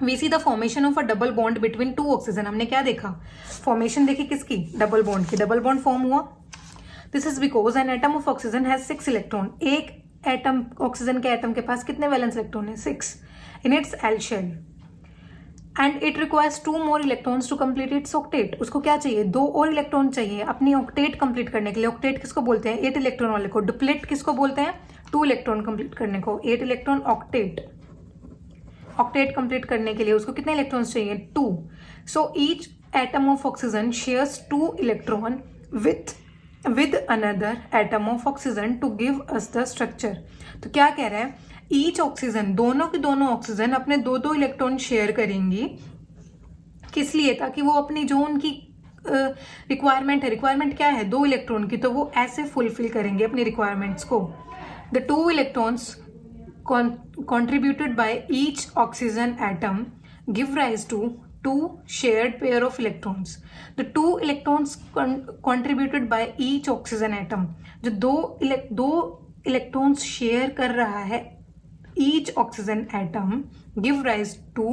we see the formation of a double bond between 2 oxygen. हमने क्या देखा, फॉर्मेशन देखी किसकी, डबल बॉन्ड की, डबल बॉन्ड फॉर्म हुआ। This is because an atom of oxygen has 6 electron. एक atom, oxygen के atom के पास कितने वैलेंस इलेक्ट्रॉन है, 6 in its L shell, and it requires 2 more electrons to complete it's octet. उसको क्या चाहिए, 2 और इलेक्ट्रॉन चाहिए अपनी ऑक्टेट कंप्लीट करने के लिए। ऑक्टेट किसको बोलते हैं, 8 इलेक्ट्रॉन वाले को। डुप्लेट किसको बोलते हैं, 2 इलेक्ट्रॉन कंप्लीट करने को। 8 इलेक्ट्रॉन ऑक्टेट कंप्लीट करने के लिए उसको कितने इलेक्ट्रॉन्स चाहिए, 2। So each atom of oxygen shares 2 electron with another atom of oxygen to give us the structure। तो क्या कह रहा है, ईच ऑक्सीजन, दोनों की दोनों ऑक्सीजन अपने 2 इलेक्ट्रॉन शेयर करेंगी, किस लिए, ताकि वो अपनी जो उनकी रिक्वायरमेंट है, रिक्वायरमेंट क्या है, 2 इलेक्ट्रॉन की, तो वो ऐसे फुलफिल करेंगे अपनी रिक्वायरमेंट्स को। The 2 electrons contributed by each oxygen atom give rise to 2 shared pair of electrons। The 2 electrons contributed by each oxygen atom, जो दो इलेक्ट्रॉन्स शेयर कर रहा है each oxygen atom give rise to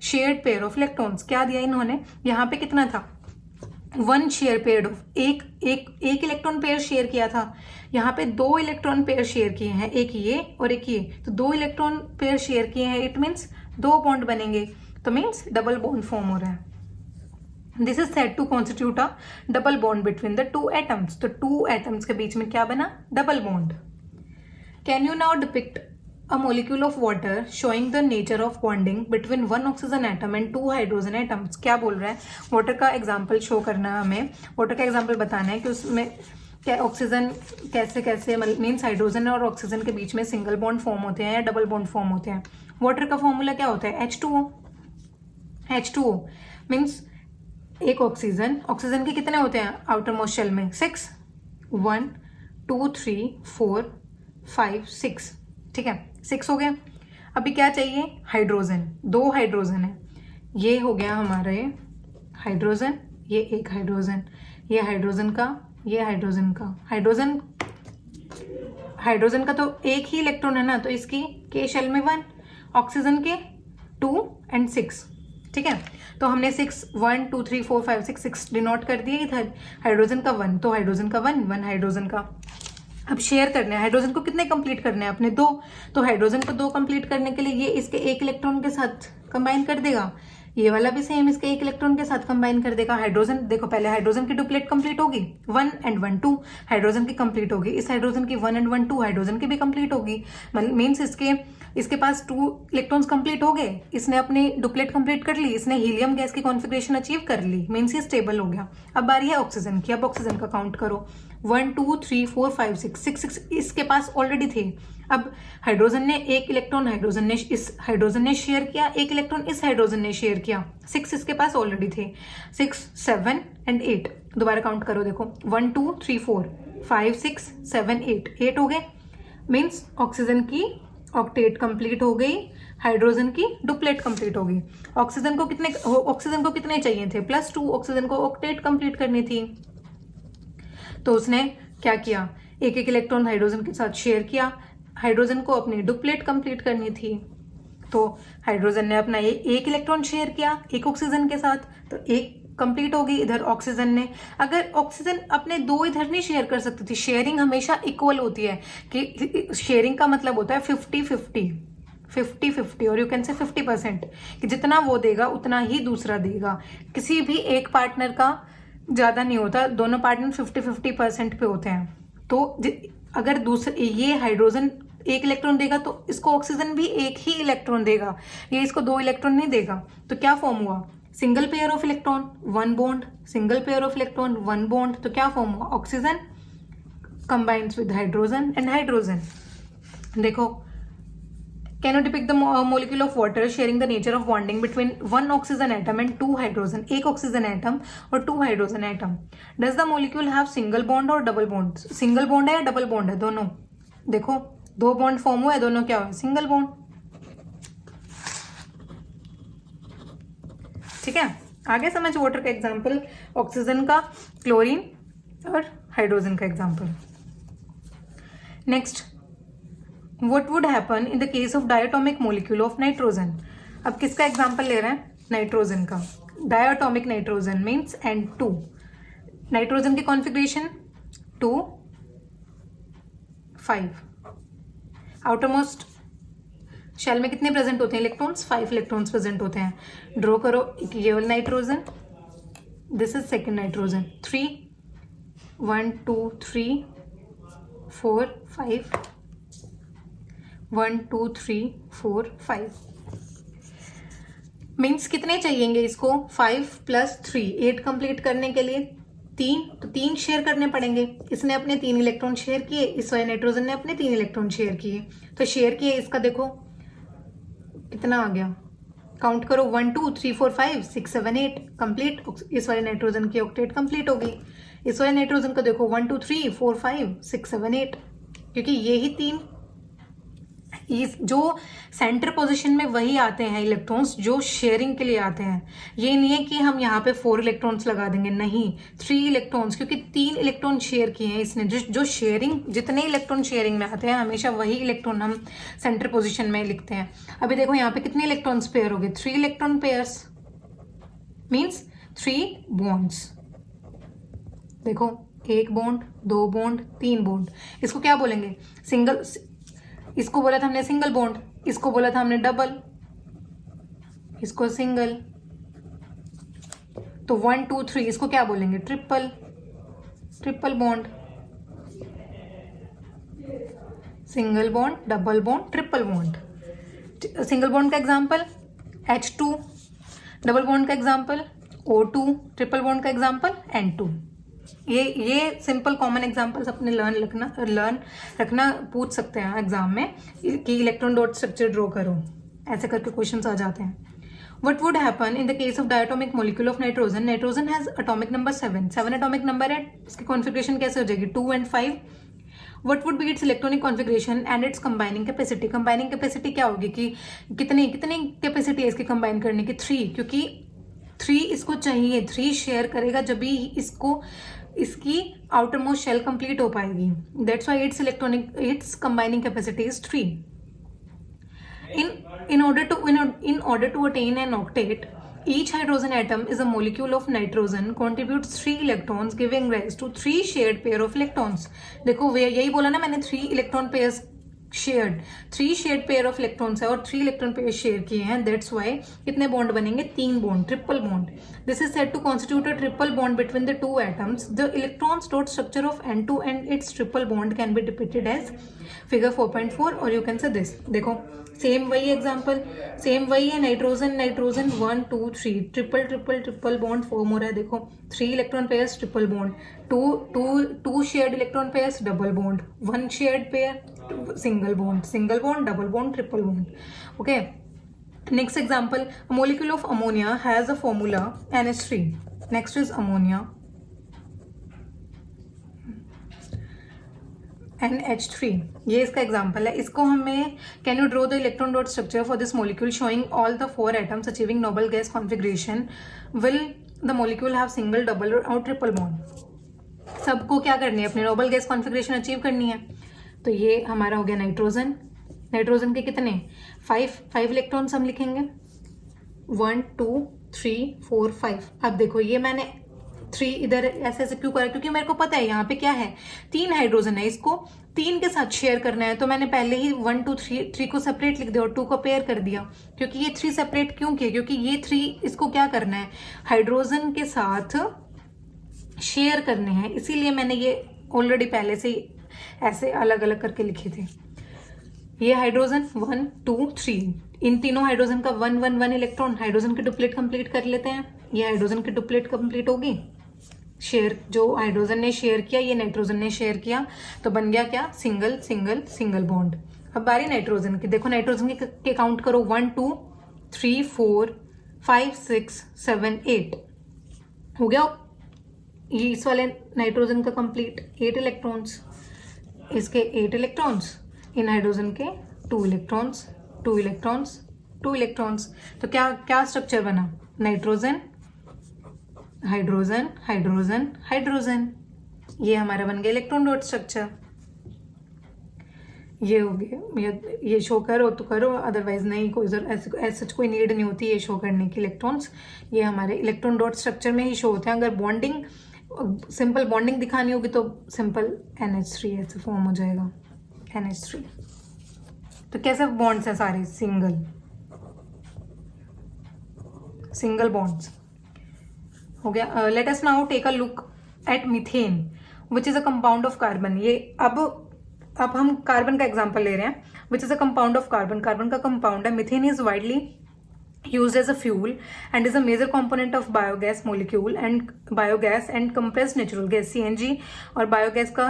shared pair of electrons। क्या दिया इन्होंने, यहाँ पे कितना था, 1 शेयर पेयर ऑफ, एक इलेक्ट्रॉन पेयर शेयर किया था, यहाँ पे 2 इलेक्ट्रॉन पेयर शेयर किए हैं, एक ये और एक ये, तो 2 इलेक्ट्रॉन पेयर शेयर किए हैं, इट मीन्स 2 बॉन्ड बनेंगे, तो मीन्स डबल बॉन्ड फॉर्म हो रहा है। This is said to constitute a double bond between the 2 atoms. तो 2 एटम्स के बीच में क्या बना, double bond. Can you now depict a molecule of water showing the nature of bonding between 1 oxygen atom and 2 hydrogen atoms। क्या बोल रहा है, वाटर का एग्जाम्पल शो करना है हमें, वाटर का एग्जाम्पल बताना है कि उसमें क्या ऑक्सीजन कैसे मीन्स हाइड्रोजन और ऑक्सीजन के बीच में सिंगल बॉन्ड फॉर्म होते हैं या डबल बॉन्ड फॉर्म होते हैं। वाटर का फॉर्मूला क्या होता है, H2O मीन्स एक ऑक्सीजन के कितने होते हैं आउटर मोस्ट शेल में, 6, 1 2 3 4 5 6, ठीक है, 6 हो गया। अभी क्या चाहिए, हाइड्रोजन, 2 हाइड्रोजन है, ये हो गया हमारे हाइड्रोजन ये एक हाइड्रोजन, ये हाइड्रोजन का, ये हाइड्रोजन का, हाइड्रोजन का तो एक ही इलेक्ट्रॉन है ना, तो इसकी के शेल में 1, ऑक्सीजन के 2 एंड 6, ठीक है। तो हमने 6 1 2 3 4 5 6 डिनोट कर दिए इधर, हाइड्रोजन का 1, तो हाइड्रोजन का 1 हाइड्रोजन का। अब शेयर करने हैं, हाइड्रोजन को कितने कंप्लीट करने हैं अपने 2, तो हाइड्रोजन को 2 कंप्लीट करने के लिए ये इसके एक इलेक्ट्रॉन के साथ कंबाइन कर देगा, ये वाला भी सेम इसके एक इलेक्ट्रॉन के साथ कंबाइन कर देगा। हाइड्रोजन देखो, पहले हाइड्रोजन की डुप्लेट कंप्लीट होगी, 1 एंड 1 2 हाइड्रोजन की कंप्लीट होगी, इस हाइड्रोजन की 1 एंड 1 2 हाइड्रोजन की भी कंप्लीट होगी। मीन्स इसके पास 2 इलेक्ट्रॉन्स कंप्लीट हो गए, इसने अपनी डुप्लेट कंप्लीट कर ली, इसने हीलियम गैस की कॉन्फिगरेशन अचीव कर ली, मीन्स ये स्टेबल हो गया। अब बारी है ऑक्सीजन की, अब ऑक्सीजन का काउंट करो, 1 2 3 4 5 6 इसके पास ऑलरेडी थे। अब हाइड्रोजन ने एक इलेक्ट्रॉन इस हाइड्रोजन ने शेयर किया, एक इलेक्ट्रॉन इस हाइड्रोजन ने शेयर किया, 6 इसके पास ऑलरेडी थे, 6 7 एंड 8। दोबारा काउंट करो, देखो 1 2 3 4 5 6 7 8 हो गए। मीन्स ऑक्सीजन की ऑक्टेट कंप्लीट हो गई, हाइड्रोजन की डुप्लेट कंप्लीट हो गई। ऑक्सीजन को कितने चाहिए थे, +2, ऑक्सीजन को ऑक्टेट कंप्लीट करनी थी। तो उसने क्या किया, एक एक इलेक्ट्रॉन हाइड्रोजन के साथ शेयर किया, हाइड्रोजन को अपनी डुप्लेट कंप्लीट करनी थी, तो हाइड्रोजन ने अपना एक इलेक्ट्रॉन शेयर किया एक ऑक्सीजन के साथ, तो एक कंप्लीट होगी। इधर ऑक्सीजन ने, अगर ऑक्सीजन अपने 2 इधर नहीं शेयर कर सकती थी, शेयरिंग हमेशा इक्वल होती है, कि शेयरिंग का मतलब होता है 50-50 और यू कैन से 50%, कि जितना वो देगा उतना ही दूसरा देगा। किसी भी एक पार्टनर का ज्यादा नहीं होता, दोनों पार्टनर 50-50% पे होते हैं। तो अगर दूसरे ये हाइड्रोजन एक इलेक्ट्रॉन देगा तो इसको ऑक्सीजन भी एक ही इलेक्ट्रॉन देगा, ये इसको 2 इलेक्ट्रॉन नहीं देगा। तो क्या फॉर्म हुआ, single pair of electron 1 bond, single pair of electron 1 bond. तो क्या फॉर्म हुआ, oxygen combines with hydrogen and hydrogen. देखो, can you depict the molecule of water sharing the nature of bonding between 1 oxygen atom and 2 hydrogen, एक oxygen atom और 2 hydrogen atom. Does the molecule have single bond और double bond, single bond है या double bond है, दोनों। देखो 2 bond form हुआ है, दोनों क्या हुआ, सिंगल बॉन्ड, ठीक है। आगे समझ वाटर का एग्जाम्पल, ऑक्सीजन का, क्लोरीन और हाइड्रोजन का example. Next, what would happen in the case of diatomic molecule of nitrogen। अब किसका एग्जाम्पल ले रहे हैं, नाइट्रोजन का। Diatomic nitrogen means N2, nitrogen की कॉन्फ़िगरेशन 2 5, आउटरमोस्ट शेल में कितने प्रेजेंट होते हैं इलेक्ट्रॉन्स, 5 इलेक्ट्रॉन्स प्रेजेंट होते हैं। ड्रॉ करो ये वाला nitrogen, this is second nitrogen, 3 1 2 3 4 5 1 2 3 4 5। Means कितने चाहिएंगे इसको, 5 + 3 8 कंप्लीट करने के लिए 3, तो 3 शेयर करने पड़ेंगे। इसने अपने 3 इलेक्ट्रॉन शेयर किए, इस वाले नाइट्रोजन ने अपने 3 इलेक्ट्रॉन शेयर किए, तो शेयर किए, इसका देखो कितना आ गया, काउंट करो 1 2 3 4 5 6 7 8 कंप्लीट। इस वाले नाइट्रोजन की ऑक्टेट कंप्लीट होगी। इस वाले नाइट्रोजन को देखो 1 2 3 4 5 6 7 8, क्योंकि ये ही 3 जो सेंटर पोजीशन में वही आते हैं इलेक्ट्रॉन्स जो शेयरिंग के लिए आते हैं। ये नहीं है कि हम यहाँ पे 4 इलेक्ट्रॉन्स लगा देंगे, नहीं, 3 इलेक्ट्रॉन्स, क्योंकि 3 इलेक्ट्रॉन शेयर किए हैं इसने। जो शेयरिंग, जितने इलेक्ट्रॉन शेयरिंग में आते हैं हमेशा वही इलेक्ट्रॉन हम सेंटर पोजिशन में लिखते हैं। अभी देखो यहाँ पे कितने इलेक्ट्रॉन्स पेयर हो गए, 3 इलेक्ट्रॉन पेयर्स, मीन्स 3 बॉन्ड्स। देखो 1 बॉन्ड, 2 बॉन्ड, 3 बॉन्ड। इसको क्या बोलेंगे, सिंगल, इसको बोला था हमने सिंगल बॉन्ड, इसको बोला था हमने डबल, इसको सिंगल। तो 1 2 3 इसको क्या बोलेंगे, triple, triple bond, single bond, double bond, triple bond. Single bond का एग्जांपल H2, डबल बॉन्ड का एग्जांपल O2, ट्रिपल बॉन्ड का एग्जांपल N2। ये सिंपल कॉमन एग्जांपल्स अपने लर्न रखना, पूछ सकते हैं एग्जाम में कि इलेक्ट्रॉन डॉट स्ट्रक्चर ड्रॉ करो, ऐसे करके क्वेश्चंस आ जाते हैं। What would happen in the case of diatomic molecule of nitrogen? Nitrogen has atomic number 7 atomic number है, इसकी कॉन्फ़िगरेशन कैसे हो जाएगी, 2 and 5। What would be its electronic configuration and its combining capacity? Combining capacity क्या होगी कि कितनी capacity है इसकी कंबाइन करने की, 3, क्योंकि 3 इसको चाहिए, 3 शेयर करेगा जब भी इसकी आउटर मोस्ट शेल कंप्लीट हो पाएगी. That's why it's combining capacity is 3. In order to attain an octet, each hydrogen atom is a molecule of nitrogen contributes 3 electrons giving rise to 3 shared pair of electrons. देखो यही बोला ना मैंने, 3 electron pairs shared, 3 shared pair of electrons है और 3 electron pair share किए हैं. That's why कितने बॉन्ड बनेंगे, 3 bond, triple bond. This is said to constitute a triple bond between the 2 atoms. The electrons dot structure of N2 and its triple bond can be depicted as figure 4.4 और you can say this. देखो same वही एग्जाम्पल, same वही है. Nitrogen 1 2 3 triple bond form हो रहा है. देखो 3 electron pairs triple bond, 2 shared electron pairs double bond, 1 shared pair single bond, double bond, triple bond. Okay, next example, a molecule of ammonia has a formula NH3. Next is ammonia, NH3. ये इसका example है. इसको हमें can you draw the electron dot structure for this molecule showing all the 4 atoms achieving Nobel gas configuration. Will the molecule have single, double और triple bond. सबको क्या करनी है, अपनी नोबल गैस कॉन्फिग्रेशन अचीव करनी है. तो ये हमारा हो गया नाइट्रोजन. नाइट्रोजन के कितने 5 इलेक्ट्रॉन्स हम लिखेंगे, 1 2 3 4 5. अब देखो ये मैंने 3 इधर ऐसे क्यों करा, क्योंकि मेरे को पता है यहाँ पे क्या है, 3 हाइड्रोजन है, इसको 3 के साथ शेयर करना है. तो मैंने पहले ही 1 2 3 को सेपरेट लिख दिया और 2 को पेयर कर दिया. क्योंकि ये 3 सेपरेट क्यों किया, क्योंकि ये 3 इसको क्या करना है, हाइड्रोजन के साथ शेयर करने हैं. इसीलिए मैंने ये ऑलरेडी पहले से ऐसे अलग अलग करके लिखे थे. ये हाइड्रोजन 1 2 3, इन तीनों हाइड्रोजन का 1 1 1 इलेक्ट्रॉन. हाइड्रोजन की डुप्लेट कंप्लीट कर लेते हैं. ये हाइड्रोजन की डुप्लेट कंप्लीट होगी, शेयर जो हाइड्रोजन ने शेयर किया ये नाइट्रोजन ने शेयर किया, तो बन गया क्या, सिंगल सिंगल सिंगल बॉन्ड. अब बारी नाइट्रोजन की. देखो नाइट्रोजन के काउंट करो, 1 2 3 4 5 6 7 8 हो गया. ये इस वाले नाइट्रोजन का कंप्लीट 8 इलेक्ट्रॉन्स, इसके 8 इलेक्ट्रॉन्स, इन हाइड्रोजन के 2 इलेक्ट्रॉन्स 2 इलेक्ट्रॉन्स 2 इलेक्ट्रॉन्स. तो क्या स्ट्रक्चर बना, नाइट्रोजन हाइड्रोजन हाइड्रोजन हाइड्रोजन. ये हमारा बन गया इलेक्ट्रॉन डॉट स्ट्रक्चर. ये हो गया. ये शो करो तो करो, अदरवाइज नहीं, कोई ऐसा कोई नीड नहीं होती ये शो करने की. इलेक्ट्रॉन्स ये हमारे इलेक्ट्रॉन डॉट स्ट्रक्चर में ही शो होते हैं. अगर बॉन्डिंग, सिंपल बॉन्डिंग दिखानी होगी तो सिंपल NH3 ऐसे फॉर्म हो जाएगा, NH3. तो कैसे बॉन्ड्स हैं सारे, सिंगल बॉन्ड्स हो गया. Let us now take a look at methane which is a compound of carbon. ये अब हम कार्बन का एग्जांपल ले रहे हैं, which is a compound of carbon. Carbon का कंपाउंड है. Methane is widely used as a fuel and is a major component of biogas molecule and compressed natural gas CNG. और बायोगैस का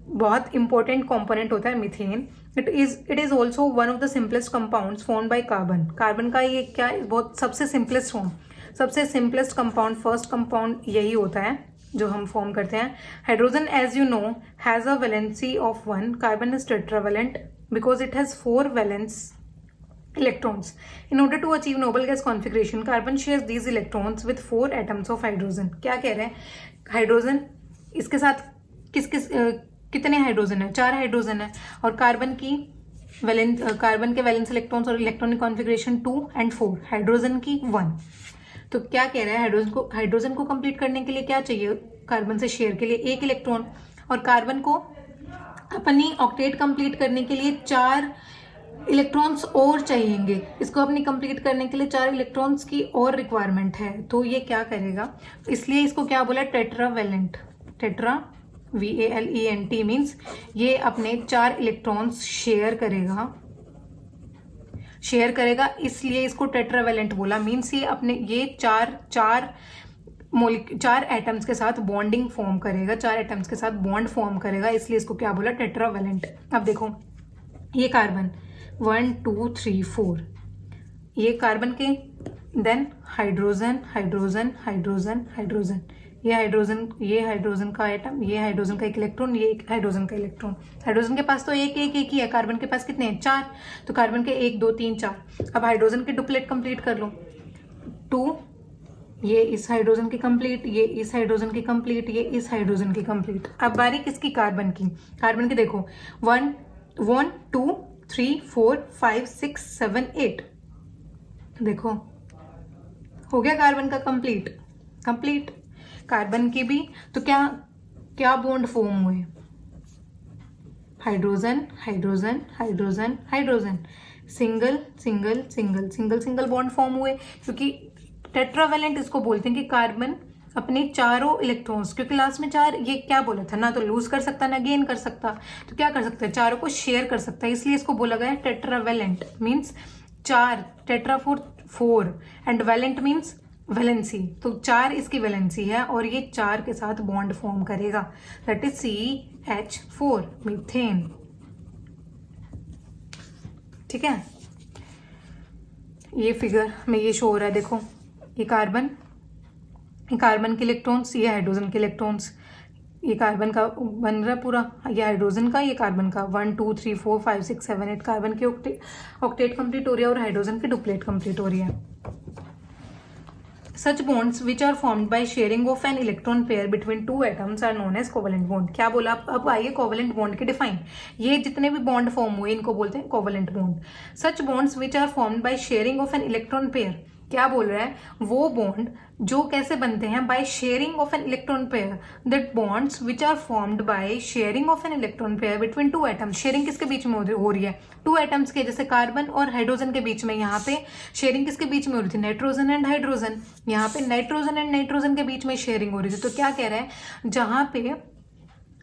बहुत important component होता है methane. It is also one of the simplest compounds formed by carbon. Carbon का ये क्या बहुत सबसे सिंपलेस्ट फॉर्म, सबसे सिंपलेस्ट कंपाउंड, फर्स्ट कंपाउंड यही होता है जो हम फॉर्म करते हैं. Hydrogen as you know has a valency of 1. Carbon is tetravalent because it has 4 valence electrons. In order to achieve noble gas configuration, carbon shares these electrons with 4 atoms of hydrogen. क्या कह रहे हैं, hydrogen इसके साथ कितने hydrogen है, 4 hydrogen है. और कार्बन के वैलेंस इलेक्ट्रॉन्स और इलेक्ट्रॉनिक कॉन्फ़िगरेशन 2 and 4, हाइड्रोजन की 1. तो क्या कह रहा है, हाइड्रोजन को कंप्लीट करने के लिए क्या चाहिए, कार्बन से शेयर के लिए 1 इलेक्ट्रॉन. और कार्बन को अपनी ऑक्टेट कंप्लीट करने के लिए 4 इलेक्ट्रॉन्स और चाहिएंगे. इसको अपनी कंप्लीट करने के लिए 4 इलेक्ट्रॉन्स की और रिक्वायरमेंट है. तो ये क्या करेगा, इसलिए इसको क्या बोला, टेट्रावेलेंट. टेट्रा VALENT मीन्स ये अपने 4 इलेक्ट्रॉन्स शेयर करेगा, इसलिए इसको टेट्रावेलेंट बोला. मीन्स ये अपने ये चार एटम्स के साथ बॉन्डिंग फॉर्म करेगा, 4 एटम्स के साथ बॉन्ड फॉर्म करेगा, इसलिए इसको क्या बोला, टेट्रावेलेंट. अब देखो ये कार्बन 1 2 3 4, ये कार्बन के, then hydrogen hydrogen hydrogen hydrogen, ये हाइड्रोजन का एटम, ये हाइड्रोजन का 1 इलेक्ट्रॉन, ये एक हाइड्रोजन का इलेक्ट्रॉन. हाइड्रोजन के पास तो एक ही है, कार्बन के पास कितने हैं, 4. तो कार्बन के 1 2 3 4. अब हाइड्रोजन के डुप्लेट कंप्लीट कर लो, 2 ये इस हाइड्रोजन की कंप्लीट, ये इस हाइड्रोजन की कंप्लीट, ये इस हाइड्रोजन की कंप्लीट। अब बारी किसकी? कार्बन की। कार्बन की देखो 1 1 2 3 4 5 6 7 8, देखो हो गया कार्बन का कंप्लीट। कंप्लीट कार्बन की भी। तो क्या क्या बॉन्ड फॉर्म हुए? Hydrogen hydrogen hydrogen hydrogen, single single single single single bond form हुए, क्योंकि टेट्रावेलेंट इसको बोलते हैं कि कार्बन अपने चारों इलेक्ट्रॉन्स, क्योंकि लास्ट में 4, ये क्या बोला था, ना तो लूज कर सकता ना गेन कर सकता, तो क्या कर सकता है? चारों को शेयर कर सकता है, इसलिए इसको बोला गया है tetravalent. Means 4, tetra 4 and valent means valency, तो 4 इसकी वैलेंसी है और ये 4 के साथ बॉन्ड फॉर्म करेगा, दैट इज CH4 मीथेन। ठीक है, ये फिगर में ये शो हो रहा है, देखो ये कार्बन के इलेक्ट्रॉन्स, ये हाइड्रोजन के इलेक्ट्रॉन्स, ये कार्बन का बन रहा है पूरा, ये हाइड्रोजन का, ये कार्बन का, 1 2 3 4 5 6 7 8 कार्बन की ऑक्टेट कंप्लीट हो रही है और हाइड्रोजन की डुप्लेट कंप्लीट हो रही है। Such bonds which are formed by sharing of an electron pair between two atoms are known as covalent bond। क्या बोला? अब आइए covalent bond के डिफाइन। ये जितने भी बॉन्ड फॉर्म हुए इनको बोलते हैं covalent bond। Such bonds which are formed by sharing of an electron pair, क्या बोल रहा है? वो बॉन्ड जो कैसे बनते हैं? By sharing of an electron pair, that bonds which are formed by sharing of an electron pair between two atoms. Sharing किसके बीच में हो रही है? टू एटम्स के, जैसे कार्बन और हाइड्रोजन के बीच में। यहाँ पे शेयरिंग किसके बीच में हो रही थी? Nitrogen and hydrogen. यहाँ पे नाइट्रोजन एंड नाइट्रोजन के बीच में शेयरिंग हो रही थी। तो क्या कह रहा है? जहाँ पे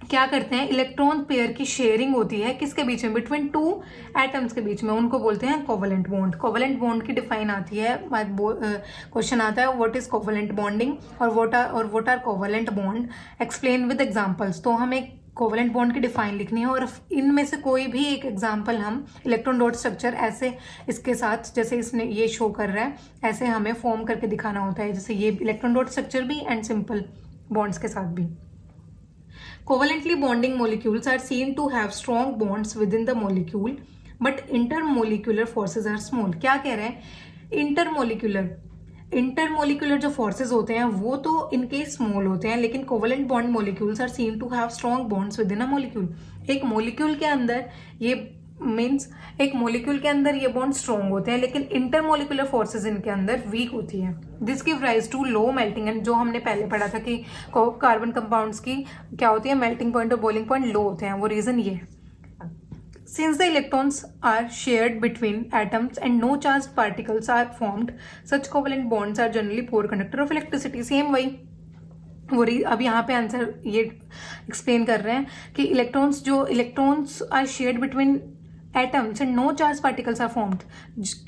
क्या करते हैं? इलेक्ट्रॉन पेयर की शेयरिंग होती है किसके बीच में? बिटवीन टू एटम्स के बीच में, उनको बोलते हैं कोवेलेंट बॉन्ड। कोवेलेंट बॉन्ड की डिफाइन आती है, क्वेश्चन आता है व्हाट इज कोवेलेंट बॉन्डिंग और what are covalent bond, explain with examples. तो हमें कोवेलेंट बॉन्ड की डिफाइन लिखनी है और इनमें से कोई भी एक एग्जांपल हम इलेक्ट्रॉन डॉट स्ट्रक्चर ऐसे इसके साथ, जैसे इसने ये शो कर रहा है, ऐसे हमें फॉर्म करके दिखाना होता है, जैसे ये इलेक्ट्रॉन डॉट स्ट्रक्चर भी एंड सिंपल बॉन्ड्स के साथ भी। Covalently bonding molecules are seen to have strong bonds within the molecule, but intermolecular forces are small। क्या कह रहे हैं? इंटरमोलिकुलर जो फोर्सेज होते हैं वो तो इनके स्मॉल होते हैं, लेकिन covalent bond molecules are seen to have strong bonds within a molecule. एक मोलिक्यूल के अंदर ये मीन्स एक मोलिक्यूल के अंदर ये बॉन्ड स्ट्रॉन्ग होते हैं, लेकिन इंटरमोलिकुलर फोर्सेज इनके अंदर वीक होती है। This give rise to low melting and, जो हमने पहले पढ़ा था कि कार्बन कंपाउंड्स की क्या होती है? मेल्टिंग पॉइंट और बॉइलिंग पॉइंट लो होते हैं, वो रीजन ये है। Since the electrons are shared between atoms and no charged particles are formed, such covalent bonds are generally poor conductor of electricity। Same वही अब यहाँ पे आंसर ये एक्सप्लेन कर रहे हैं कि electrons are shared between atoms and no charge particles are formed.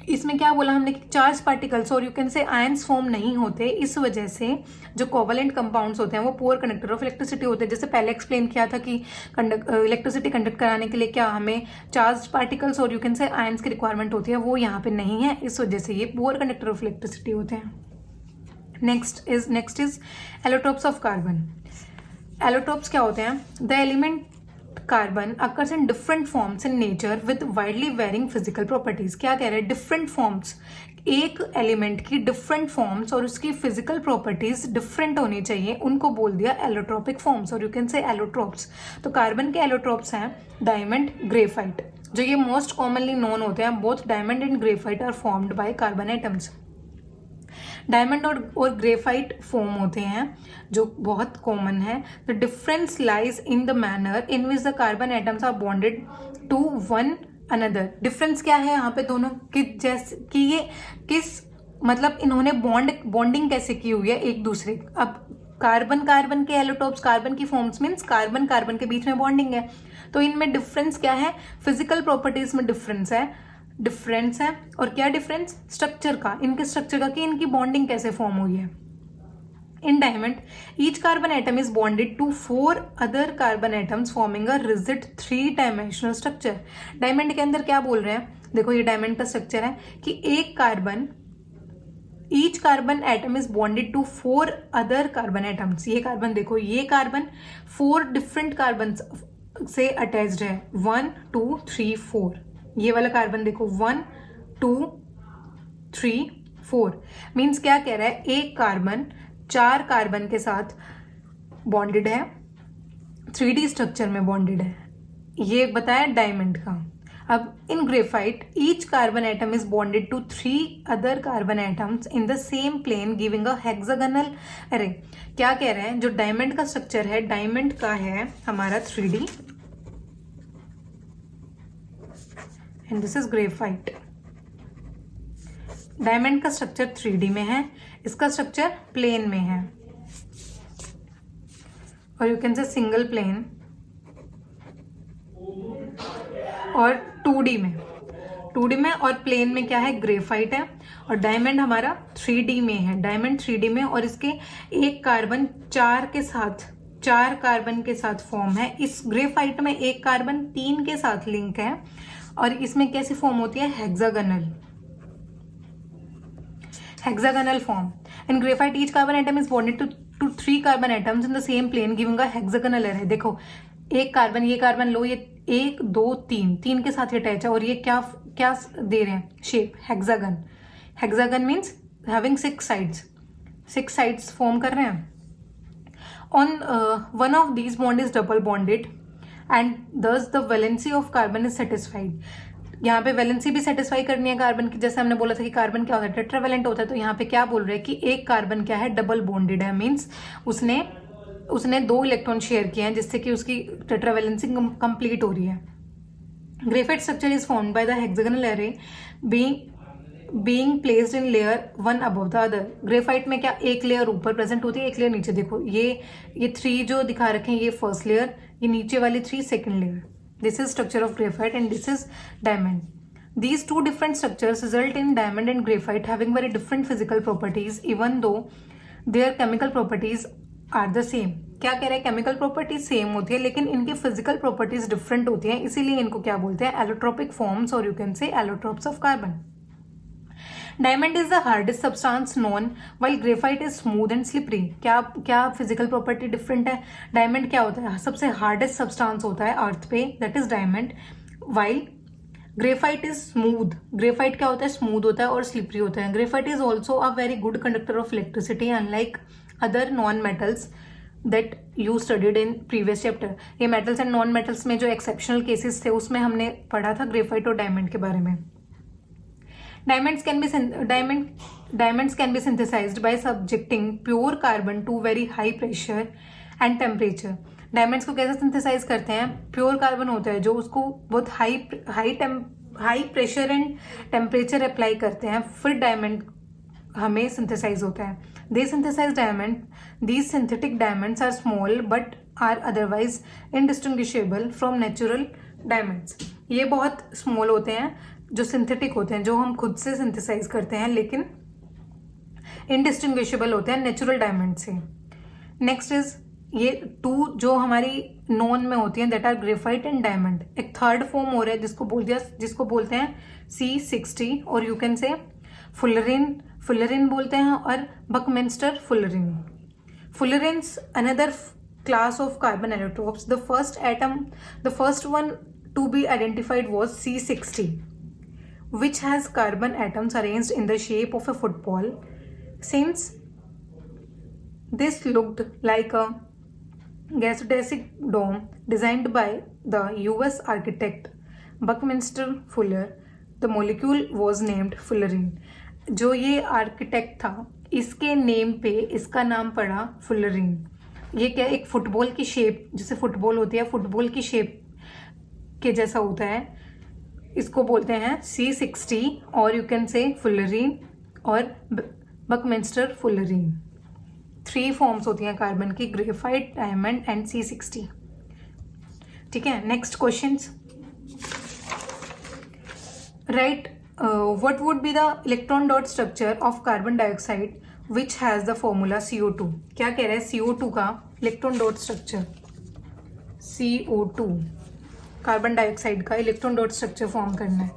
इसमें क्या बोला हमने कि चार्ज पार्टिकल्स और you can say ions form नहीं होते, इस वजह से जो कोवेलेंट कंपाउंड्स होते हैं वो पुअर कंडक्टर ऑफ इलेक्ट्रिसिटी होते हैं। जैसे पहले एक्सप्लेन किया था कि इलेक्ट्रिसिटी कंडक्ट कराने के लिए क्या हमें चार्ज पार्टिकल्स और यू कैन से आयंस की रिक्वायरमेंट होती है, वो यहाँ पे नहीं है, इस वजह से ये पुअर कंडक्टर ऑफ इलेक्ट्रिसिटी होते हैं। Next is allotropes of carbon. Allotropes क्या होते हैं? The element carbon occurs in different forms in nature with widely varying physical properties. क्या कह रहे हैं? डिफरेंट फॉर्म्स, एक एलिमेंट की डिफरेंट फॉर्म्स और उसकी फिजिकल प्रॉपर्टीज डिफरेंट होनी चाहिए, उनको बोल दिया एलोट्रोपिक फॉर्म्स और यू कैन से एलोट्रोप्स। तो कार्बन के एलोट्रोप्स हैं डायमंड, ग्रेफाइट, जो ये मोस्ट कॉमनली नोन होते हैं। Both diamond and graphite are formed by carbon atoms. Diamond और ग्रेफाइट फॉर्म होते हैं जो बहुत कॉमन है। The difference lies in the manner in which the carbon atoms are bonded to one another. Difference क्या है यहाँ पे दोनों की? जैसे कि ये किस मतलब इन्होंने बॉन्डिंग कैसे की हुई है एक दूसरे। अब कार्बन के एलोटोप्स, कार्बन की फॉर्म्स मीन्स कार्बन के बीच में बॉन्डिंग है, तो इनमें डिफरेंस क्या है? फिजिकल प्रॉपर्टीज में डिफरेंस है। और क्या डिफरेंस? स्ट्रक्चर का, इनके स्ट्रक्चर का, कि इनकी बॉन्डिंग कैसे फॉर्म हुई है। In diamond each carbon atom is bonded to 4 other carbon atoms forming a rigid 3 dimensional structure. Diamond के अंदर क्या बोल रहे हैं? देखो ये डायमंड का स्ट्रक्चर है कि each carbon atom is bonded to 4 other carbon atoms. ये कार्बन देखो, ये कार्बन 4 डिफरेंट कार्बन से अटैच्ड है, 1 2 3 4। ये वाला कार्बन देखो 1 2 3 4 मीन्स क्या कह रहा है, एक कार्बन 4 कार्बन के साथ बॉन्डेड है, 3D स्ट्रक्चर में बॉन्डेड है, ये बताया डायमंड का। अब in graphite each carbon atom is bonded to 3 other carbon atoms in the same plane giving a hexagonal array. क्या कह रहे हैं, जो डायमंड का स्ट्रक्चर है, डायमंड का है हमारा 3D and this is graphite. Diamond का स्ट्रक्चर 3D में है, इसका स्ट्रक्चर प्लेन में है, और you can say single plane, और 2D में और प्लेन में क्या है, ग्रेफाइट है। और डायमंड हमारा 3D में है, डायमंड 3D में, और इसके एक कार्बन 4 कार्बन के साथ फॉर्म है। इस ग्रेफाइट में एक कार्बन 3 के साथ लिंक है, और इसमें कैसी फॉर्म होती है, hexagonal form. In graphite each carbon atom is bonded to 3 carbon atoms in the same plane giving a hexagonal array. देखो एक कार्बन, ये कार्बन लो, ये 1 2 3 के साथ अटैच है, और ये क्या दे रहे हैं, shape hexagon. Hexagon means having 6 sides form कर रहे हैं। On one of these bond is double bonded and thus the valency of carbon is satisfied. यहाँ पे वैलेंसी भी सेटिस्फाई करनी है कार्बन की, जैसे हमने बोला था कि कार्बन क्या होता है, टेट्रावैलेंट होता है। तो यहाँ पे क्या बोल रहे हैं कि एक कार्बन क्या है, डबल बॉन्डेड है, मीन्स उसने 2 इलेक्ट्रॉन शेयर किए हैं, जिससे कि उसकी टेट्रावैलेंसी कंप्लीट हो रही है। Graphite structure is formed by the hexagonal array being placed in layer 1 above the other. Graphite में क्या एक लेयर ऊपर प्रेजेंट होती है, एक लेयर नीचे। देखो ये 3 जो दिखा रखे हैं, ये फर्स्ट लेयर, ये नीचे वाली 3 second layer. This is structure of graphite and this is diamond. These 2 different structures result in diamond and graphite having very different physical properties even though their chemical properties are the same। क्या कह रहे हैं, chemical properties same होती है लेकिन इनकी physical properties different होती हैं, इसीलिए इनको क्या बोलते हैं, एलोट्रोपिक फॉर्म्स, और you can say allotropes of carbon. Diamond is the hardest substance known while graphite is smooth and slippery. क्या फिजिकल प्रॉपर्टी डिफरेंट है, डायमंड क्या होता है, सबसे हार्डेस्ट सब्सटेंस होता है अर्थ पे, that is diamond, while graphite is smooth. Graphite क्या होता है, स्मूथ होता है और स्लिपरी होता है। Graphite is also a very good conductor of electricity unlike other non metals that you studied in previous chapter. ये मेटल्स एंड नॉन मेटल्स में जो एक्सेप्शनल केसेस थे उसमें हमने पढ़ा था ग्रेफाइट और डायमंड के बारे में। Diamonds can be synthesized by subjecting pure carbon to very high pressure and temperature. Diamonds को कैसे सिंथेसाइज करते हैं, प्योर कार्बन होता है जो उसको बहुत high pressure and temperature apply करते हैं, फिर डायमंड हमें सिंथेसाइज होता है। The synthesize diamond, these synthetic diamonds are small but are otherwise indistinguishable from natural diamonds. ये बहुत स्मॉल होते हैं जो सिंथेटिक होते हैं, जो हम खुद से सिंथेसाइज करते हैं, लेकिन इनडिस्टिंग्विशेबल होते हैं नेचुरल डायमंड से। नेक्स्ट इज ये 2 जो हमारी नॉन में होती हैं, that are graphite and diamond. एक थर्ड फॉर्म हो रहा है जिसको बोलते हैं C60, और यू कैन से फुलरिन बोलते हैं, और Buckminster fullerene. Fullerenes another class of carbon allotropes. The first one to be identified was C60, which has carbon atoms arranged in the shape of a football. Since this looked like a geodesic dome designed by the US architect Buckminster Fuller, the molecule was named fullerene. जो ये architect था, इसके name पे इसका नाम पड़ा fullerene. ये क्या, एक फुटबॉल की शेप, जैसे फुटबॉल होती है, फुटबॉल की शेप के जैसा होता है, इसको बोलते हैं C60, और यू कैन से फुलरिन और बकमिंस्टर फुलरिन। 3 फॉर्म्स होती हैं कार्बन की, ग्रेफाइट, डायमंड एंड C60। ठीक है, next questions. Right what would be the electron dot structure of carbon dioxide which has the formula CO2। क्या कह रहा है, CO2 का electron dot structure, CO2 carbon dioxide का इलेक्ट्रॉन डॉट स्ट्रक्चर फॉर्म करना है।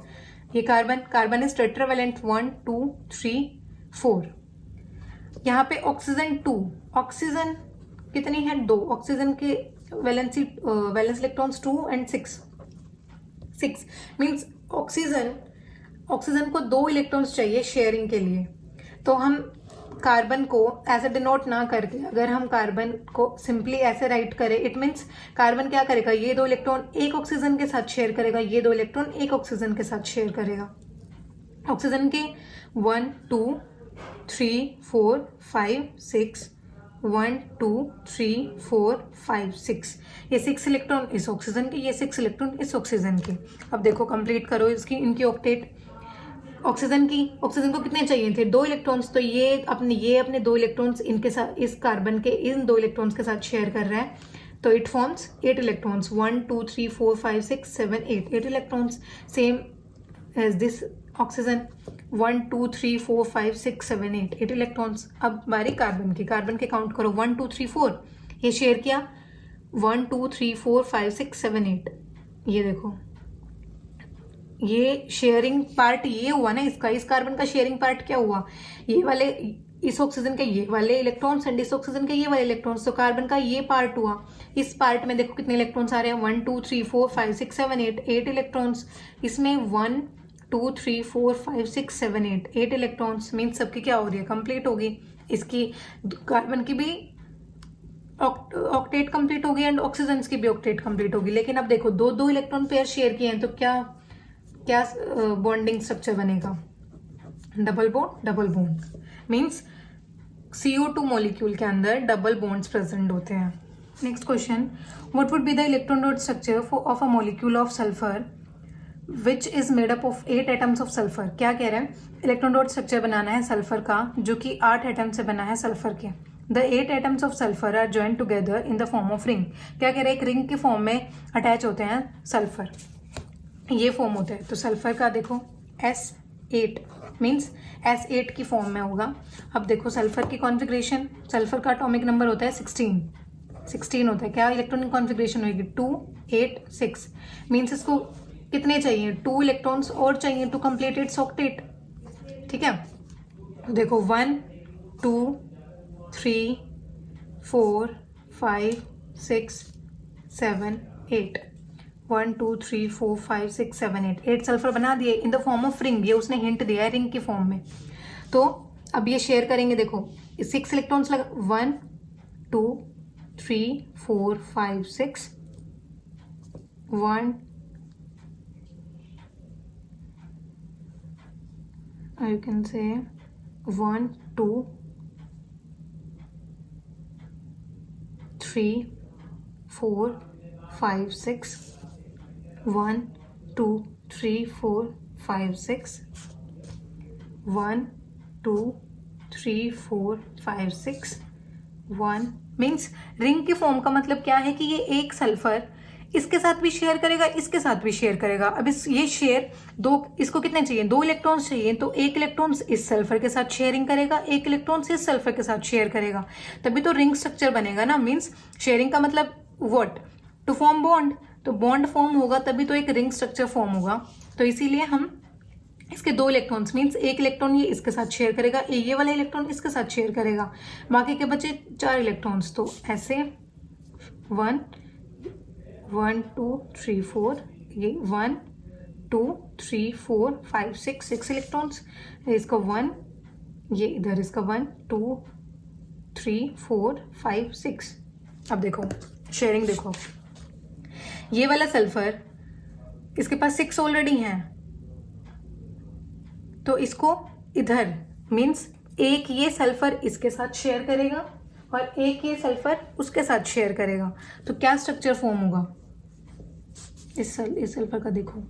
ये कार्बन इज टेट्रावैलेंट 1 2 3 4। यहाँ पे ऑक्सीजन 2, ऑक्सीजन कितनी है, 2। ऑक्सीजन के valence electrons 2 and 6 means oxygen को 2 इलेक्ट्रॉन्स चाहिए शेयरिंग के लिए। तो हम कार्बन को ऐसे डिनोट ना करके अगर हम कार्बन को सिंपली ऐसे राइट करें, इट मीन्स कार्बन क्या करेगा, ये 2 इलेक्ट्रॉन एक ऑक्सीजन के साथ शेयर करेगा, ये 2 इलेक्ट्रॉन एक ऑक्सीजन के साथ शेयर करेगा। ऑक्सीजन के 1 2 3 4 5 6 1 2 3 4 5 6, ये 6 इलेक्ट्रॉन इस ऑक्सीजन के, ये 6 इलेक्ट्रॉन इस ऑक्सीजन के। अब देखो कंप्लीट करो इसकी इनकी ऑक्टेट। ऑक्सीजन को कितने चाहिए थे, 2 इलेक्ट्रॉन्स, तो ये अपने 2 इलेक्ट्रॉन्स इनके साथ, इस कार्बन के इन 2 इलेक्ट्रॉन्स के साथ शेयर कर रहा है, तो it forms 8 electrons, 1 2 3 4 5 6 7 8 electrons, same as this oxygen, 1 2 3 4 5 6 7 8 electrons. अब बारी कार्बन के काउंट करो, 1 2 3 4, ये शेयर किया, 1 2 3 4 5 6 7 8, ये देखो ये शेयरिंग पार्ट ये हुआ ना इसका, इस कार्बन का शेयरिंग पार्ट क्या हुआ, ये वाले इस ऑक्सीजन के ये वाले इलेक्ट्रॉन्स एंड इस ऑक्सीजन के ये वाले इलेक्ट्रॉन्स, तो कार्बन का ये पार्ट हुआ। इस पार्ट में देखो कितने इलेक्ट्रॉन्स आ रहे हैं, 1 2 3 4 5 6 7 8 इलेक्ट्रॉन्स, इसमें 1 2 3 4 5 6 7 8 इलेक्ट्रॉन्स, मीन्स सबकी क्या हो रही है, कंप्लीट होगी। इसकी कार्बन की भी ऑक्टेट कंप्लीट होगी एंड ऑक्सीजन की भी ऑक्टेट कंप्लीट होगी। लेकिन अब देखो 2 इलेक्ट्रॉन पेयर शेयर किए हैं, तो क्या बॉन्डिंग स्ट्रक्चर बनेगा, double bond means CO2 molecule के अंदर डबल बॉन्ड्स प्रेजेंट होते हैं। Next question, what would be the electron dot structure of a molecule of sulphur which is made up of 8 atoms of sulphur. क्या कह रहे हैं, electron dot structure बनाना है sulphur का जो कि 8 एटम से बना है सल्फर के। The 8 atoms of sulphur are join together in the form of ring. क्या कह रहे हैं, एक रिंग के फॉर्म में अटैच होते हैं सल्फर, ये फॉर्म होता है। तो सल्फर का देखो S8 मीन्स S8 की फॉर्म में होगा। अब देखो सल्फर की कॉन्फ़िगरेशन, सल्फर का एटॉमिक नंबर होता है 16 होता है। क्या इलेक्ट्रॉनिक कॉन्फ़िगरेशन होगी, 2 8 6 मीन्स इसको कितने चाहिए, 2 इलेक्ट्रॉन्स और चाहिए टू कंप्लीट इट्स ऑक्टेट। ठीक है, देखो 1 2 3 4 5 6 7 8 1 2 3 4 5 6 7 8 सल्फर बना दिए इन द फॉर्म ऑफ रिंग। ये उसने हिंट दिया है रिंग की फॉर्म में। तो अब ये शेयर करेंगे, देखो 6 इलेक्ट्रॉन्स लगा, 1 2 3 4 5 6 1 you can say 1 2 3 4 5 6 1 2 3 4 5 6 1 2 3 4 5 6 1 means ring की फॉर्म का मतलब क्या है कि ये एक सल्फर इसके साथ भी शेयर करेगा, इसके साथ भी शेयर करेगा। अब ये शेयर इसको कितने चाहिए, 2 इलेक्ट्रॉन्स चाहिए, तो 1 इलेक्ट्रॉन्स इस सल्फर के साथ शेयरिंग करेगा, 1 इलेक्ट्रॉन्स इस सल्फर के साथ शेयर करेगा, तभी तो रिंग स्ट्रक्चर बनेगा ना। मीन्स शेयरिंग का मतलब व्हाट, टू फॉर्म बॉन्ड, तो बॉन्ड फॉर्म होगा तभी तो एक रिंग स्ट्रक्चर फॉर्म होगा। तो इसीलिए हम इसके 2 इलेक्ट्रॉन्स मीन्स 1 इलेक्ट्रॉन ये इसके साथ शेयर करेगा, ये वाला इलेक्ट्रॉन इसके साथ शेयर करेगा, बाकी के बचे 4 इलेक्ट्रॉन्स। तो ऐसे 1 1 2 3 4 ये 1 2 3 4 5 6 इलेक्ट्रॉन्स, इसका 1 ये इधर इसका 1 2 3 4 5 6। अब देखो शेयरिंग, देखो ये वाला सल्फर इसके पास 6 ऑलरेडी हैं, तो इसको इधर मीन्स एक ये सल्फर इसके साथ शेयर करेगा और एक ये सल्फर उसके साथ शेयर करेगा, तो क्या स्ट्रक्चर फॉर्म होगा इस सल्फर का। देखो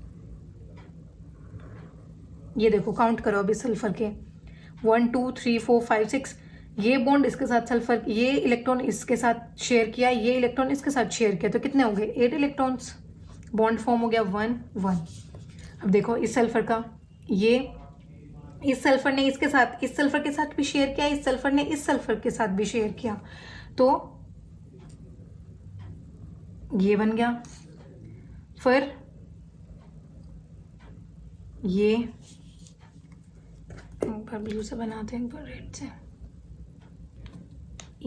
ये देखो काउंट करो अब इस सल्फर के 1 2 3 4 5 6, ये बॉन्ड इसके साथ सल्फर, ये इलेक्ट्रॉन इसके साथ शेयर किया, ये इलेक्ट्रॉन इसके साथ शेयर किया, तो कितने हो गए 8 इलेक्ट्रॉन्स, बॉन्ड फॉर्म हो गया 1 1। अब देखो इस सल्फर का, ये इस सल्फर ने इसके साथ इस सल्फर के साथ भी शेयर किया, इस सल्फर ने इस सल्फर के साथ भी शेयर किया, तो ये बन गया। फिर ये एक बार ब्लू से बनाते हैं, एक बार रेड से,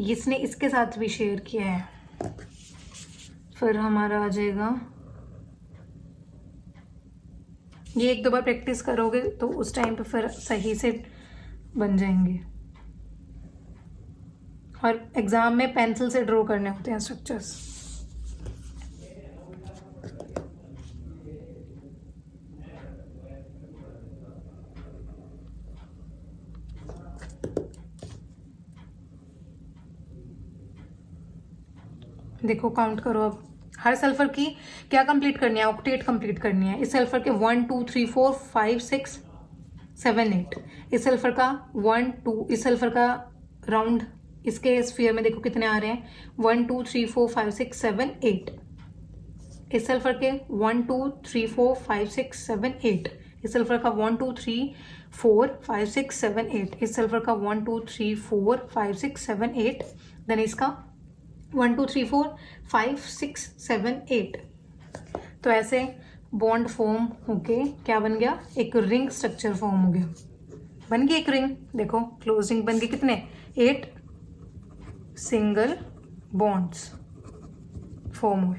इसने इसके साथ भी शेयर किया है, फिर हमारा आ जाएगा, ये 1-2 बार प्रैक्टिस करोगे तो उस टाइम पे फिर सही से बन जाएंगे। और एग्जाम में पेंसिल से ड्रॉ करने होते हैं स्ट्रक्चर्स। देखो काउंट करो अब। हर सल्फर की क्या कंप्लीट करनी है? ऑक्टेट कंप्लीट करनी है। इस सल्फर के 1 2 3 4 5 6 7 8। इस सल्फर का 1 2, इस सल्फर का राउंड इसके स्फीयर में देखो कितने आ रहे हैं, 1 2 3 4 5 6 7 8। इस सल्फर के 1 2 3 4 5 6 7 8। इस सल्फर का 1 2 3 4 5 6 7 8। इस सल्फर का 1 2 3 4 5 6 7 8। देन इसका 1 2 3 4 5 6 7 8। तो ऐसे बॉन्ड फॉर्म होके क्या बन गया? एक रिंग स्ट्रक्चर फॉर्म हो गया। बन गई एक रिंग। देखो क्लोज रिंग बन गई। कितने? 8 सिंगल बॉन्ड्स फॉर्म हुए।